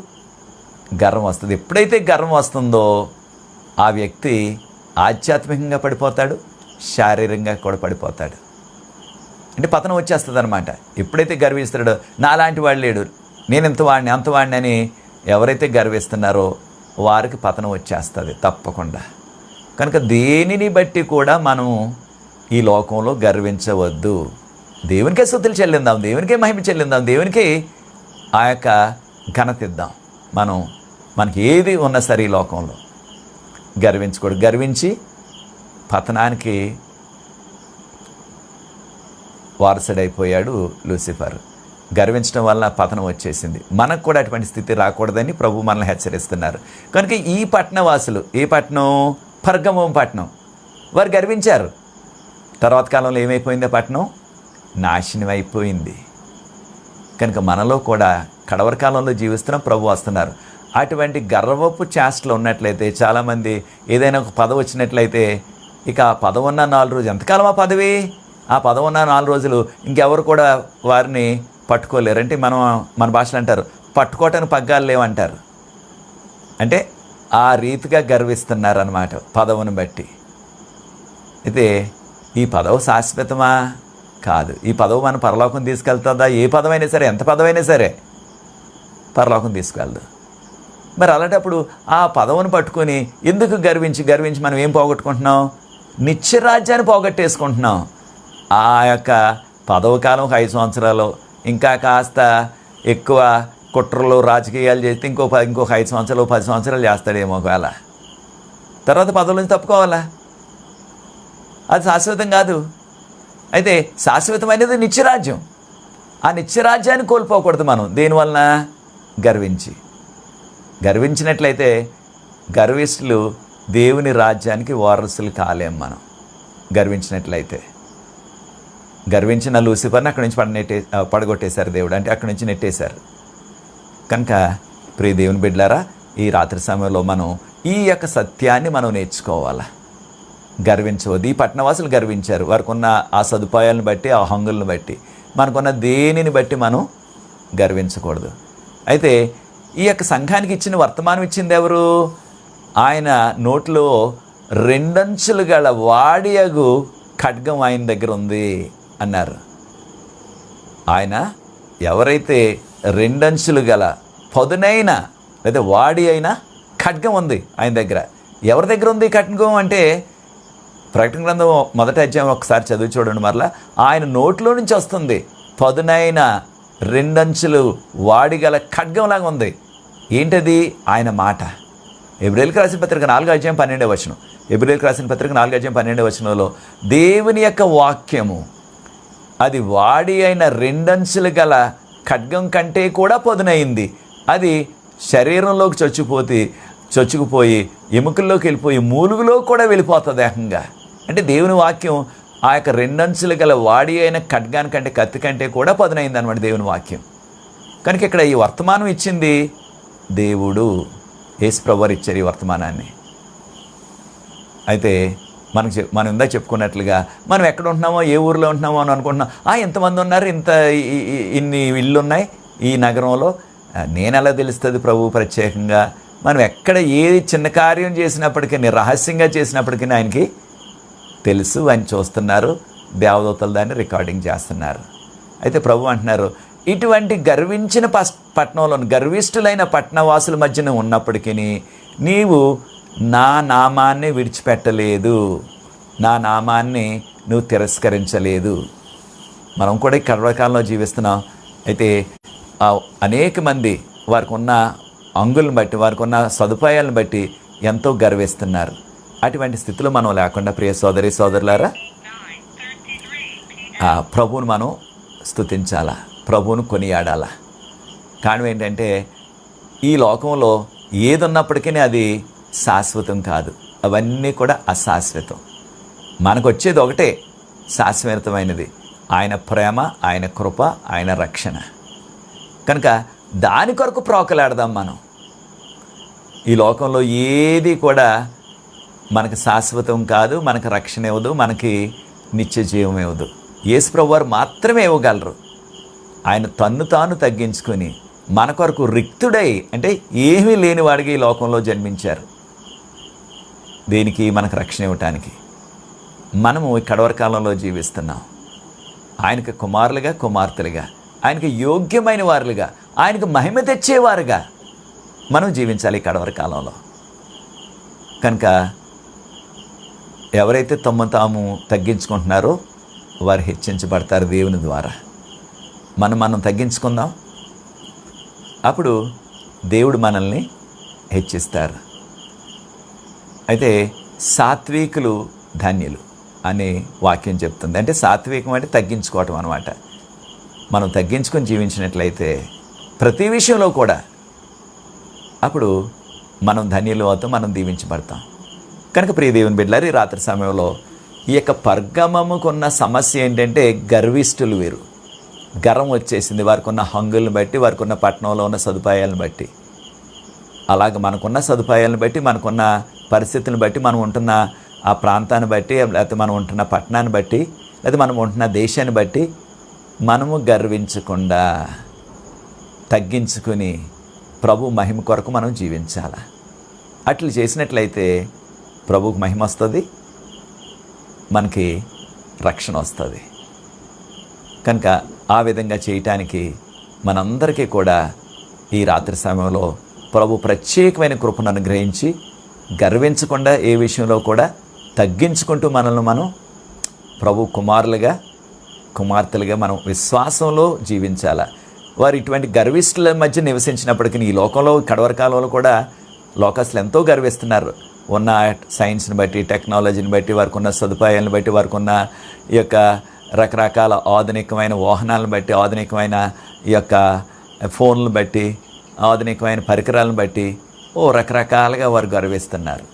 గర్వం వస్తుంది. ఎప్పుడైతే గర్వం వస్తుందో ఆ వ్యక్తి ఆధ్యాత్మికంగా పడిపోతాడు, శారీరకంగా కూడా పడిపోతాడు. అంటే పతనం వచ్చేస్తుంది అనమాట. ఎప్పుడైతే గర్విస్తాడో నాలాంటి వాడు లేడు, నేను ఇంతవాడిని అంతవాడిని అని ఎవరైతే గర్విస్తున్నారో వారికి పతనం వచ్చేస్తుంది తప్పకుండా. కనుక దేనిని బట్టి కూడా మనం ఈ లోకంలో గర్వించవద్దు. దేవునికే స్తుతులు చెల్లిందాం, దేవునికే మహిమ చెల్లిందాం, దేవునికి ఆ యొక్క ఘనత ఇద్దాం. మనకి ఏది ఉన్నా సరే ఈ లోకంలో గర్వించకూడదు. గర్వించి పతనానికి వారసుడైపోయాడు లూసిఫర్. గర్వించడం వల్ల పతనం వచ్చేసింది. మనకు కూడా అటువంటి స్థితి రాకూడదని ప్రభు మనల్ని హెచ్చరిస్తున్నారు. కనుక ఈ పట్టణవాసులు, ఏ పట్టణం? పర్గమం పట్టణం. వారు గర్వించారు. తర్వాత కాలంలో ఏమైపోయింది? పట్టణం నాశనం అయిపోయింది. కనుక మనలో కూడా కడవరి కాలంలో జీవిస్తున్నాం, ప్రభు వస్తున్నారు. అటువంటి గర్వపు చేష్టలు ఉన్నట్లయితే, చాలామంది ఏదైనా ఒక పదవి వచ్చినట్లయితే ఇక ఆ పదవి ఉన్న 4 రోజులు, ఎంతకాలం ఆ పదవి? ఆ పదవి ఉన్న 4 రోజులు ఇంకెవరు కూడా వారిని పట్టుకోలేరు. అంటే మన భాషలో అంటారు పట్టుకోవటానికి పగ్గాలు లేవంటారు. అంటే ఆ రీతిగా గర్విస్తున్నారన్నమాట పదవిని బట్టి. అయితే ఈ పదవి శాశ్వతమా? కాదు. ఈ పదవి మన పరలోకం తీసుకెళ్తుందా? ఏ పదవైనా సరే, ఎంత పదవైనా సరే పరలోకం తీసుకెళ్దు. మరి అలాంటప్పుడు ఆ పదవిని పట్టుకొని ఎందుకు గర్వించి మనం ఏం పోగొట్టుకుంటున్నాం? నిత్యరాజ్యాన్ని పోగొట్టేసుకుంటున్నాం. ఆ యొక్క పదవి కాలం 5 సంవత్సరాలు, ఇంకా కాస్త ఎక్కువ కుట్రలు రాజకీయాలు చేస్తే ఇంకొక 5 సంవత్సరాలు 10 సంవత్సరాలు చేస్తాడేమో. ఒకవేళ తర్వాత పదవుల నుంచి తప్పుకోవాలా? అది శాశ్వతం కాదు. అయితే శాశ్వతమైనది నిత్యరాజ్యం. ఆ నిత్యరాజ్యాన్ని కోల్పోకూడదు మనం. దేనివలన? గర్వించినట్లయితే గర్విష్ఠులు దేవుని రాజ్యానికి వారసులు కాలేం మనం. గర్వించిన లూసిఫర్ని అక్కడి నుంచి పడగొట్టేశారు దేవుడు. అంటే అక్కడి నుంచి నెట్టేశారు. కనుక ప్రియ దేవుని బిడ్డలారా, ఈ రాత్రి సమయంలో మనం ఈ యొక్క సత్యాన్ని మనం నేర్చుకోవాలా. గర్వించవద్దు. ఈ పట్టణవాసులు గర్వించారు. వారికి ఉన్న ఆ సదుపాయాలను బట్టి, ఆ హంగులను బట్టి. మనకున్న దేనిని బట్టి మనం గర్వించకూడదు. అయితే ఈ యొక్క సంఘానికి ఇచ్చిన వర్తమానం ఇచ్చింది ఎవరు? ఆయన నోట్లో 2 అంచులు గల వాడియగు ఖడ్గం ఆయన దగ్గర ఉంది అన్నారు. ఆయన ఎవరైతే 2 అంచులు గల పదునైన లేదా వాడి అయిన ఖడ్గం ఉంది ఆయన దగ్గర. ఎవరి దగ్గర ఉంది ఖడ్గం అంటే, ప్రకటన గ్రంథం 1వ అధ్యాయం ఒకసారి చదివి చూడండి మరలా. ఆయన నోట్లో నుంచి వస్తుంది పదునైన 2 అంచులు వాడిగల ఖడ్గంలాగా ఉంది. ఏంటది? ఆయన మాట. ఎబ్రాయిలుకు రాసిన పత్రిక 4వ అధ్యాయం 12వ వచనం. ఎబ్రాయిలుకు రాసిన పత్రిక 4వ అధ్యాయం 12వ వచనంలో దేవుని యొక్క వాక్యము అది వాడి అయిన 2 అంచులు గల ఖడ్గం కంటే కూడా పదునైంది. అది శరీరంలోకి చొచ్చుకుపోయి ఎముకల్లోకి వెళ్ళిపోయి మూలుగులో కూడా వెళ్ళిపోతుంది ఏకంగా. అంటే దేవుని వాక్యం ఆ యొక్క 2 అంచులు గల వాడి అయిన ఖడ్గానికంటే, కత్తి కంటే కూడా పదునైంది అనమాట దేవుని వాక్యం. కనుక ఇక్కడ ఈ వర్తమానం ఇచ్చింది దేవుడు. యేసుప్రభువారు ఇచ్చారు ఈ వర్తమానాన్ని. అయితే మనం ఇందా చెప్పుకున్నట్లుగా మనం ఎక్కడ ఉంటున్నామో, ఏ ఊరిలో ఉంటున్నామో అని అనుకుంటున్నాం. ఎంతమంది ఉన్నారు, ఇన్ని ఇళ్ళు ఉన్నాయి ఈ నగరంలో, నేను ఎలా తెలుస్తుంది ప్రభు ప్రత్యేకంగా? మనం ఎక్కడ ఏది చిన్న కార్యం చేసినప్పటికీ, రహస్యంగా చేసినప్పటికీ ఆయనకి తెలుసు. ఆయన చూస్తున్నారు. దేవదూతలు దాన్ని రికార్డింగ్ చేస్తున్నారు. అయితే ప్రభు అంటున్నారు, ఇటువంటి గర్వించిన పట్టణంలో, గర్విష్ఠులైన పట్టణవాసుల మధ్యన ఉన్నప్పటికీ నీవు నా నామాన్ని విడిచిపెట్టలేదు, నా నామాన్ని నువ్వు తిరస్కరించలేదు. మనం కూడా ఈ కర్వకాలంలో జీవిస్తున్నాం. అయితే అనేక మంది వారికి ఉన్న అంగులను బట్టి, వారికి ఉన్న సదుపాయాలను బట్టి ఎంతో గర్విస్తున్నారు. అటువంటి స్థితిలో మనం లేకుండా ప్రియ సోదరి సోదరులారా, ప్రభువును మనం స్తుతించాలా, ప్రభువును కొనియాడాలా. కారణం ఏంటంటే ఈ లోకంలో ఏది ఉన్నప్పటికీ అది శాశ్వతం కాదు. అవన్నీ కూడా అశాశ్వతం. మనకు వచ్చేది ఒకటే శాశ్వతమైనది, ఆయన ప్రేమ, ఆయన కృప, ఆయన రక్షణ. కనుక దాని కొరకు ప్రోకలాడదాం మనం. ఈ లోకంలో ఏది కూడా మనకు శాశ్వతం కాదు, మనకు రక్షణ ఇవ్వదు, మనకి నిత్య జీవం ఇవ్వదు. యేసుప్రభువారు మాత్రమే ఇవ్వగలరు. ఆయన తన్ను తాను తగ్గించుకొని మన కొరకు రిక్తుడై, అంటే ఏమీ లేని వాడికి ఈ లోకంలో జన్మించారు. దేనికి? మనకు రక్షణ ఇవ్వటానికి. మనము ఈ కడవరి కాలంలో జీవిస్తున్నాం. ఆయనకు కుమారులుగా, కుమార్తెలుగా, ఆయనకు యోగ్యమైన వారులుగా, ఆయనకు మహిమ తెచ్చేవారుగా మనం జీవించాలి ఈ కడవరి కాలంలో. కనుక ఎవరైతే తమను తాము తగ్గించుకుంటున్నారో వారు హెచ్చించబడతారు దేవుని ద్వారా. మనం తగ్గించుకుందాం, అప్పుడు దేవుడు మనల్ని హెచ్చిస్తారు. అయితే సాత్వికులు ధన్యులు అనే వాక్యం చెప్తుంది. అంటే సాత్వికం అంటే తగ్గించుకోవటం అన్నమాట. మనం తగ్గించుకొని జీవించినట్లయితే ప్రతి విషయంలో కూడా అప్పుడు మనం ధన్యులు అవుతాం, మనం దీవించబడతాం. కనుక ప్రియ దేవుని బిడ్డలారా, ఈ రాత్రి సమయంలో ఈ యొక్క పర్గమముకున్న సమస్య ఏంటంటే గర్విష్ఠులు వీరు. గర్వం వచ్చేసింది వారికి ఉన్న హంగులను బట్టి, వారికి ఉన్న పట్టణంలో ఉన్న సదుపాయాలను బట్టి. అలాగే మనకున్న సదుపాయాలను బట్టి, మనకున్న పరిస్థితులను బట్టి, మనం ఉంటున్న ఆ ప్రాంతాన్ని బట్టి, లేకపోతే మనం ఉంటున్న పట్టణాన్ని బట్టి, లేకపోతే మనం ఉంటున్న దేశాన్ని బట్టి మనము గర్వించకుండా తగ్గించుకుని ప్రభు మహిమ కొరకు మనం జీవించాలి. అట్లు చేసినట్లయితే ప్రభువుకు మహిమ వస్తుంది, మనకి రక్షణ వస్తుంది. కనుక ఆ విధంగా చేయటానికి మనందరికీ కూడా ఈ రాత్రి సమయంలో ప్రభు ప్రత్యేకమైన కృపను అనుగ్రహించి గర్వించకుండా ఏ విషయంలో కూడా తగ్గించుకుంటూ మనల్ని మనం ప్రభు కుమారులుగా, కుమార్తెలుగా మనం విశ్వాసంలో జీవించాలి. వారు ఇటువంటి గర్విష్ఠుల మధ్య నివసించినప్పటికీ ఈ లోకంలో కడవరి కాలంలో కూడా లోకస్తులు ఎంతో గర్విస్తున్నారు. ఉన్న సైన్స్ని బట్టి, టెక్నాలజీని బట్టి, వారికి ఉన్న సదుపాయాలను బట్టి, వారికి ఉన్న ఈ యొక్క రకరకాల ఆధునికమైన వాహనాలను బట్టి, ఆధునికమైన ఈ యొక్క ఫోన్లను బట్టి, ఆధునికమైన పరికరాలను బట్టి రకరకాలుగా వారు గర్విస్తున్నారు.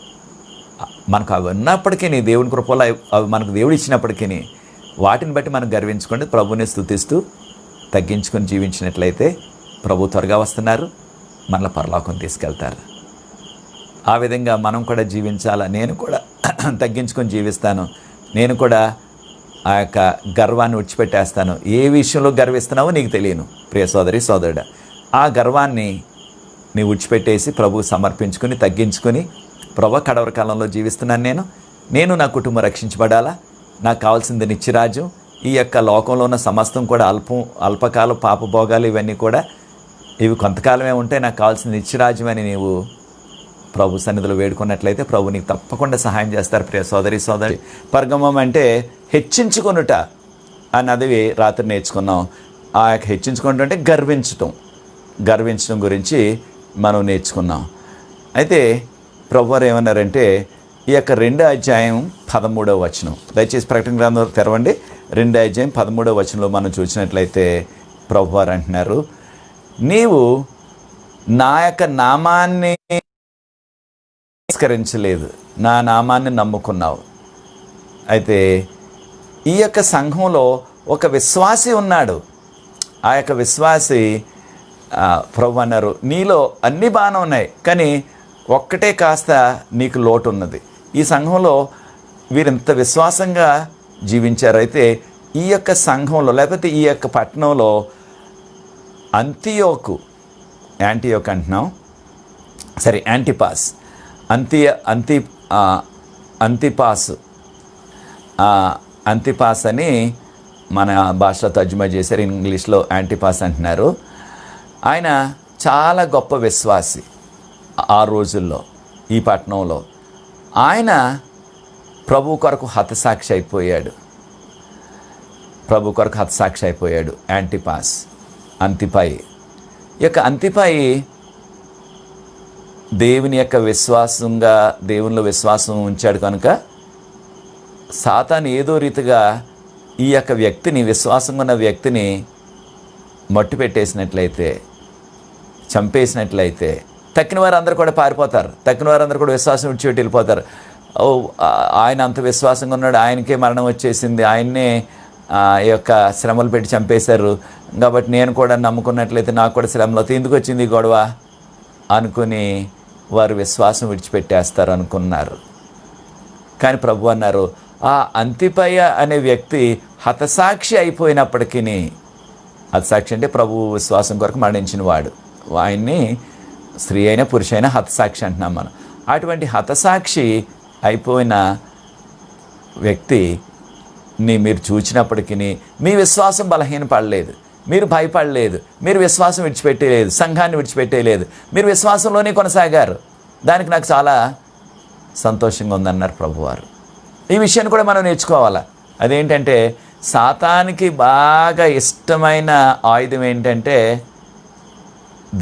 మనకు అవి ఉన్నప్పటికీ, దేవుని కృపలో అవి మనకు దేవుడు ఇచ్చినప్పటికీ వాటిని బట్టి మనం గర్వించుకుంటే ప్రభుని స్తుతిస్తూ తగ్గించుకొని జీవించినట్లయితే ప్రభు త్వరగా వస్తున్నారు, మనల్ని పరలోకం తీసుకెళ్తారు. ఆ విధంగా మనం కూడా జీవించాలా. నేను కూడా తగ్గించుకొని జీవిస్తాను, నేను కూడా ఆ యొక్క గర్వాన్ని విడిచిపెట్టేస్తాను. ఏ విషయంలో గర్విస్తున్నావో నీకు తెలియను ప్రియ సోదరి సోదరుడా. ఆ గర్వాన్ని నీవు విడిచిపెట్టేసి ప్రభువు సమర్పించుకొని తగ్గించుకొని, ప్రభు కడవరి కాలంలో జీవిస్తున్నాను, నేను నా కుటుంబం రక్షించబడాలా, నాకు కావాల్సింది నిత్యరాజ్యం, ఈ యొక్క లోకంలో ఉన్న సమస్తం కూడా అల్పకాలం పాపభోగాలు ఇవన్నీ కూడా ఇవి కొంతకాలమే ఉంటే నాకు కావాల్సిన నిత్యరాజ్యం అని నీవు ప్రభు సన్నిధిలో వేడుకున్నట్లయితే ప్రభు నీకు తప్పకుండా సహాయం చేస్తారు ప్రియ సోదరి సోదరి. పర్గమం అంటే హెచ్చించుకొనుట అన్నది రాత్రి నేర్చుకున్నాం. ఆ యొక్క హెచ్చించుకుంటూ అంటే గర్వించడం గురించి మనం నేర్చుకున్నాం. అయితే ప్రభు వారు ఏమన్నారంటే ఈ యొక్క 2వ అధ్యాయం 13వ వచనం, దయచేసి ప్రకటన గ్రంథం తెరవండి. 2వ అధ్యాయం 13వ వచనంలో మనం చూసినట్లయితే ప్రభు వారు అంటున్నారు, నీవు నా యొక్క నామాన్ని తిరస్కరించలేదు, నా నామాన్ని నమ్ముకున్నావు. అయితే ఈ యొక్క సంఘంలో ఒక విశ్వాసి ఉన్నాడు. ఆ యొక్క విశ్వాసి ప్రభు అన్నారు, నీలో అన్నీ బాగానే ఉన్నాయి, కానీ ఒక్కటే కాస్త నీకు లోటు ఉన్నది. ఈ సంఘంలో వీరింత విశ్వాసంగా జీవించారు. అయితే ఈ యొక్క సంఘంలో లేకపోతే ఈ యొక్క పట్టణంలో యాంటియోక్ అంటున్నాం, సరే యాంటిపాస్, అంతిపాస్ అని మన భాషలో తర్జుమా చేశారు, ఇంగ్లీష్లో యాంటిపాస్ అంటున్నారు. ఆయన చాలా గొప్ప విశ్వాసి ఆ రోజుల్లో ఈ పట్టణంలో. ఆయన ప్రభు కొరకు హతసాక్షి అయిపోయాడు. అంతిపాయి యొక్క అంతిపాయి దేవుని యొక్క దేవునిలో విశ్వాసం ఉంచాడు కనుక సాతాను ఏదో రీతిగా ఈ యొక్క వ్యక్తిని, విశ్వాసంగా ఉన్న వ్యక్తిని మట్టు పెట్టేసినట్లయితే, చంపేసినట్లయితే తక్కిన వారు అందరూ కూడా పారిపోతారు, తక్కిన వారందరూ కూడా విశ్వాసం విడిచిపెట్టి వెళ్ళిపోతారు. ఆయన అంత విశ్వాసంగా ఉన్నాడు, ఆయనకే మరణం వచ్చేసింది, ఆయన్నే ఈ యొక్క శ్రమలు పెట్టి చంపేశారు, కాబట్టి నేను కూడా నమ్ముకున్నట్లయితే నాకు కూడా శ్రమలు అవుతాయి, ఎందుకు వచ్చింది గొడవ అనుకుని వారు విశ్వాసం విడిచిపెట్టేస్తారు అనుకున్నారు. కానీ ప్రభు అన్నారు, ఆ అంతిపయ అనే వ్యక్తి హతసాక్షి అయిపోయినప్పటికీ, హతసాక్షి అంటే ప్రభు విశ్వాసం కొరకు మరణించిన వాడు, ఆయన్ని స్త్రీ అయినా పురుష అయినా హతసాక్షి అంటున్నాం మనం. అటువంటి హతసాక్షి అయిపోయిన వ్యక్తిని మీరు చూచినప్పటికీ మీ విశ్వాసం బలహీనపడలేదు, మీరు భయపడలేదు, మీరు విశ్వాసం విడిచిపెట్టేయలేదు, సంఘాన్ని విడిచిపెట్టేయలేదు, మీరు విశ్వాసంలోనే కొనసాగారు. దానికి నాకు చాలా సంతోషంగా ఉందన్నారు ప్రభువారు. ఈ విషయాన్ని కూడా మనం నేర్చుకోవాలి. అదేంటంటే సాతానికి బాగా ఇష్టమైన ఆయుధం ఏంటంటే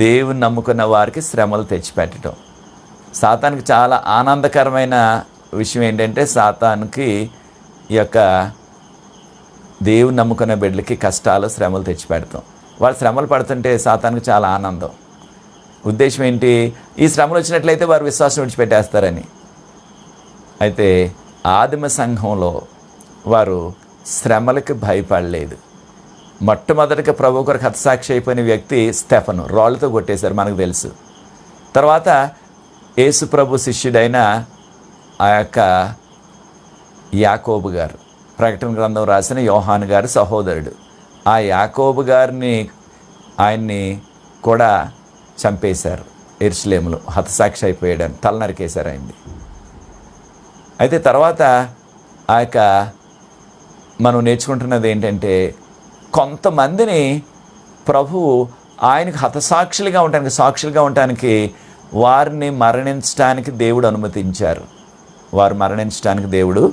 దేవుని నమ్ముకున్న వారికి శ్రమలు తెచ్చిపెట్టడం. సాతానికి చాలా ఆనందకరమైన విషయం ఏంటంటే సాతానికి ఈ యొక్క దేవుని నమ్ముకున్న బిడ్డలకి కష్టాలు శ్రమలు తెచ్చిపెడతాం. వాళ్ళు శ్రమలు పడుతుంటే సాతానికి చాలా ఆనందం. ఉద్దేశం ఏంటి? ఈ శ్రమలు వచ్చినట్లయితే వారు విశ్వాసం విడిచిపెట్టేస్తారని. అయితే ఆదిమ సంఘంలో వారు శ్రమలకు భయపడలేదు. మొట్టమొదటిగా ప్రభు కొరకు హతసాక్షి అయిపోయిన వ్యక్తి స్టెఫను, రాళ్ళతో కొట్టేశారు, మనకు తెలుసు. తర్వాత యేసు ప్రభు శిష్యుడైన ఆ యొక్క యాకోబు గారు, ప్రకటన గ్రంథం రాసిన యోహాను గారి సహోదరుడు, ఆ యాకోబు గారిని ఆయన్ని కూడా చంపేశారు యెరూషలేములో. హతసాక్షి అయిపోయాడని తల నరికేశారు ఆయన్ని. అయితే తర్వాత ఆ యొక్క మనం నేర్చుకుంటున్నది ఏంటంటే కొంతమందిని ప్రభువు ఆయనకు హతసాక్షులుగా ఉండటానికి, సాక్షులుగా ఉండటానికి వారిని మరణించడానికి దేవుడు అనుమతించారు. వారు మరణించడానికి దేవుడు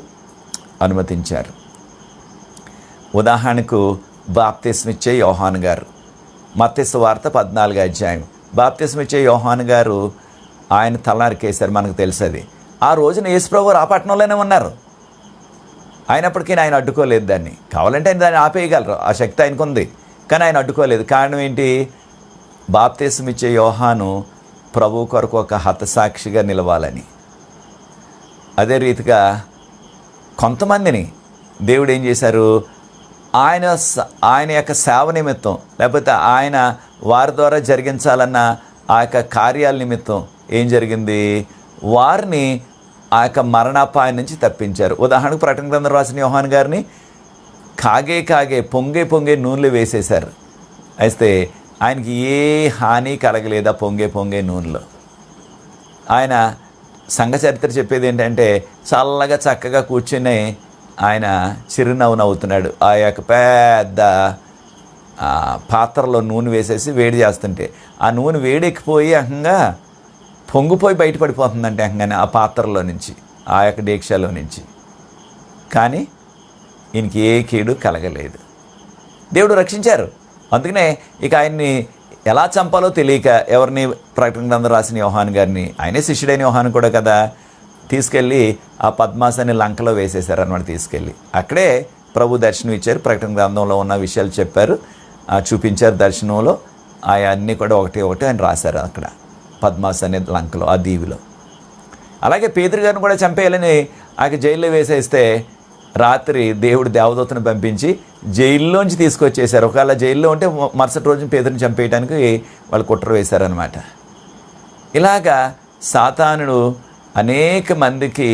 అనుమతించారు. ఉదాహరణకు బాప్తిస్మిచ్చే యోహాను గారు, మత్తయి సువార్త 14వ అధ్యాయం. బాప్తిస్మిచ్చే యోహాను గారు ఆయన తల నరికేశారు, మనకు తెలుసు అది. ఆ రోజున యేసుప్రభు ఆ పట్టణంలోనే ఉన్నారు. అయినప్పటికీ ఆయన అడ్డుకోలేదు దాన్ని. కావాలంటే ఆయన దాన్ని ఆపేయగలరు, ఆ శక్తి ఆయనకు ఉంది, కానీ ఆయన అడ్డుకోలేదు. కారణం ఏంటి? బాప్తిస్మిచ్చే యోహాను ప్రభు కొరకు ఒక హతసాక్షిగా నిలవాలని. అదే రీతిగా కొంతమందిని దేవుడు ఏం చేశారు? ఆయన యొక్క సేవ నిమిత్తం, లేకపోతే ఆయన వారి ద్వారా జరిగించాలన్న ఆ యొక్క కార్యాల నిమిత్తం ఏం జరిగింది? వారిని ఆ యొక్క మరణాపాయం నుంచి తప్పించారు. ఉదాహరణకు ప్రకటన గ్రంథం రాసిన యోహాను గారిని కాగే పొంగే నూనెలు వేసేశారు. అయితే ఆయనకి ఏ హాని కలగలేదా పొంగే నూనెలో? ఆయన సంఘ చరిత్ర చెప్పేది ఏంటంటే చల్లగా చక్కగా కూర్చుని ఆయన చిరునవ్వు నవ్వుతున్నాడు. ఆ యొక్క పెద్ద పాత్రలో నూనె వేసేసి వేడి చేస్తుంటే ఆ నూనె వేడెక్కిపోయి అంకంగా పొంగిపోయి బయటపడిపోతుందంటే అంకంగానే ఆ పాత్రలో నుంచి, ఆ యొక్క డేక్షలో నుంచి. కానీ ఈయనకి ఏ కీడు కలగలేదు, దేవుడు రక్షించారు. అందుకనే ఇక ఆయన్ని ఎలా చంపాలో తెలియక ఎవరిని, ప్రకటన గ్రంథం రాసిన యోహాను గారిని, ఆయనే శిష్యుడైన యోహాను కూడా కదా, తీసుకెళ్ళి ఆ పద్మాసని లంకలో వేసేశారు అన్నమాట. తీసుకెళ్ళి అక్కడే ప్రభు దర్శనం ఇచ్చారు, ప్రకటన గ్రంథంలో ఉన్న విషయాలు చెప్పారు, చూపించారు దర్శనంలో. అవన్నీ కూడా ఒకటి ఆయన రాశారు అక్కడ పద్మాస్ అనే లంకలో, ఆ దీవిలో. అలాగే పేతురు గారిని కూడా చంపేయాలని ఆకి జైల్లో వేసేస్తే రాత్రి దేవుడు దేవదూతను పంపించి జైల్లోంచి తీసుకొచ్చేశారు. ఒకవేళ జైల్లో ఉంటే మరుసటి రోజున పేతురుని చంపేయడానికి వాళ్ళు కుట్ర వేశారనమాట. ఇలాగా సాతానుడు అనేక మందికి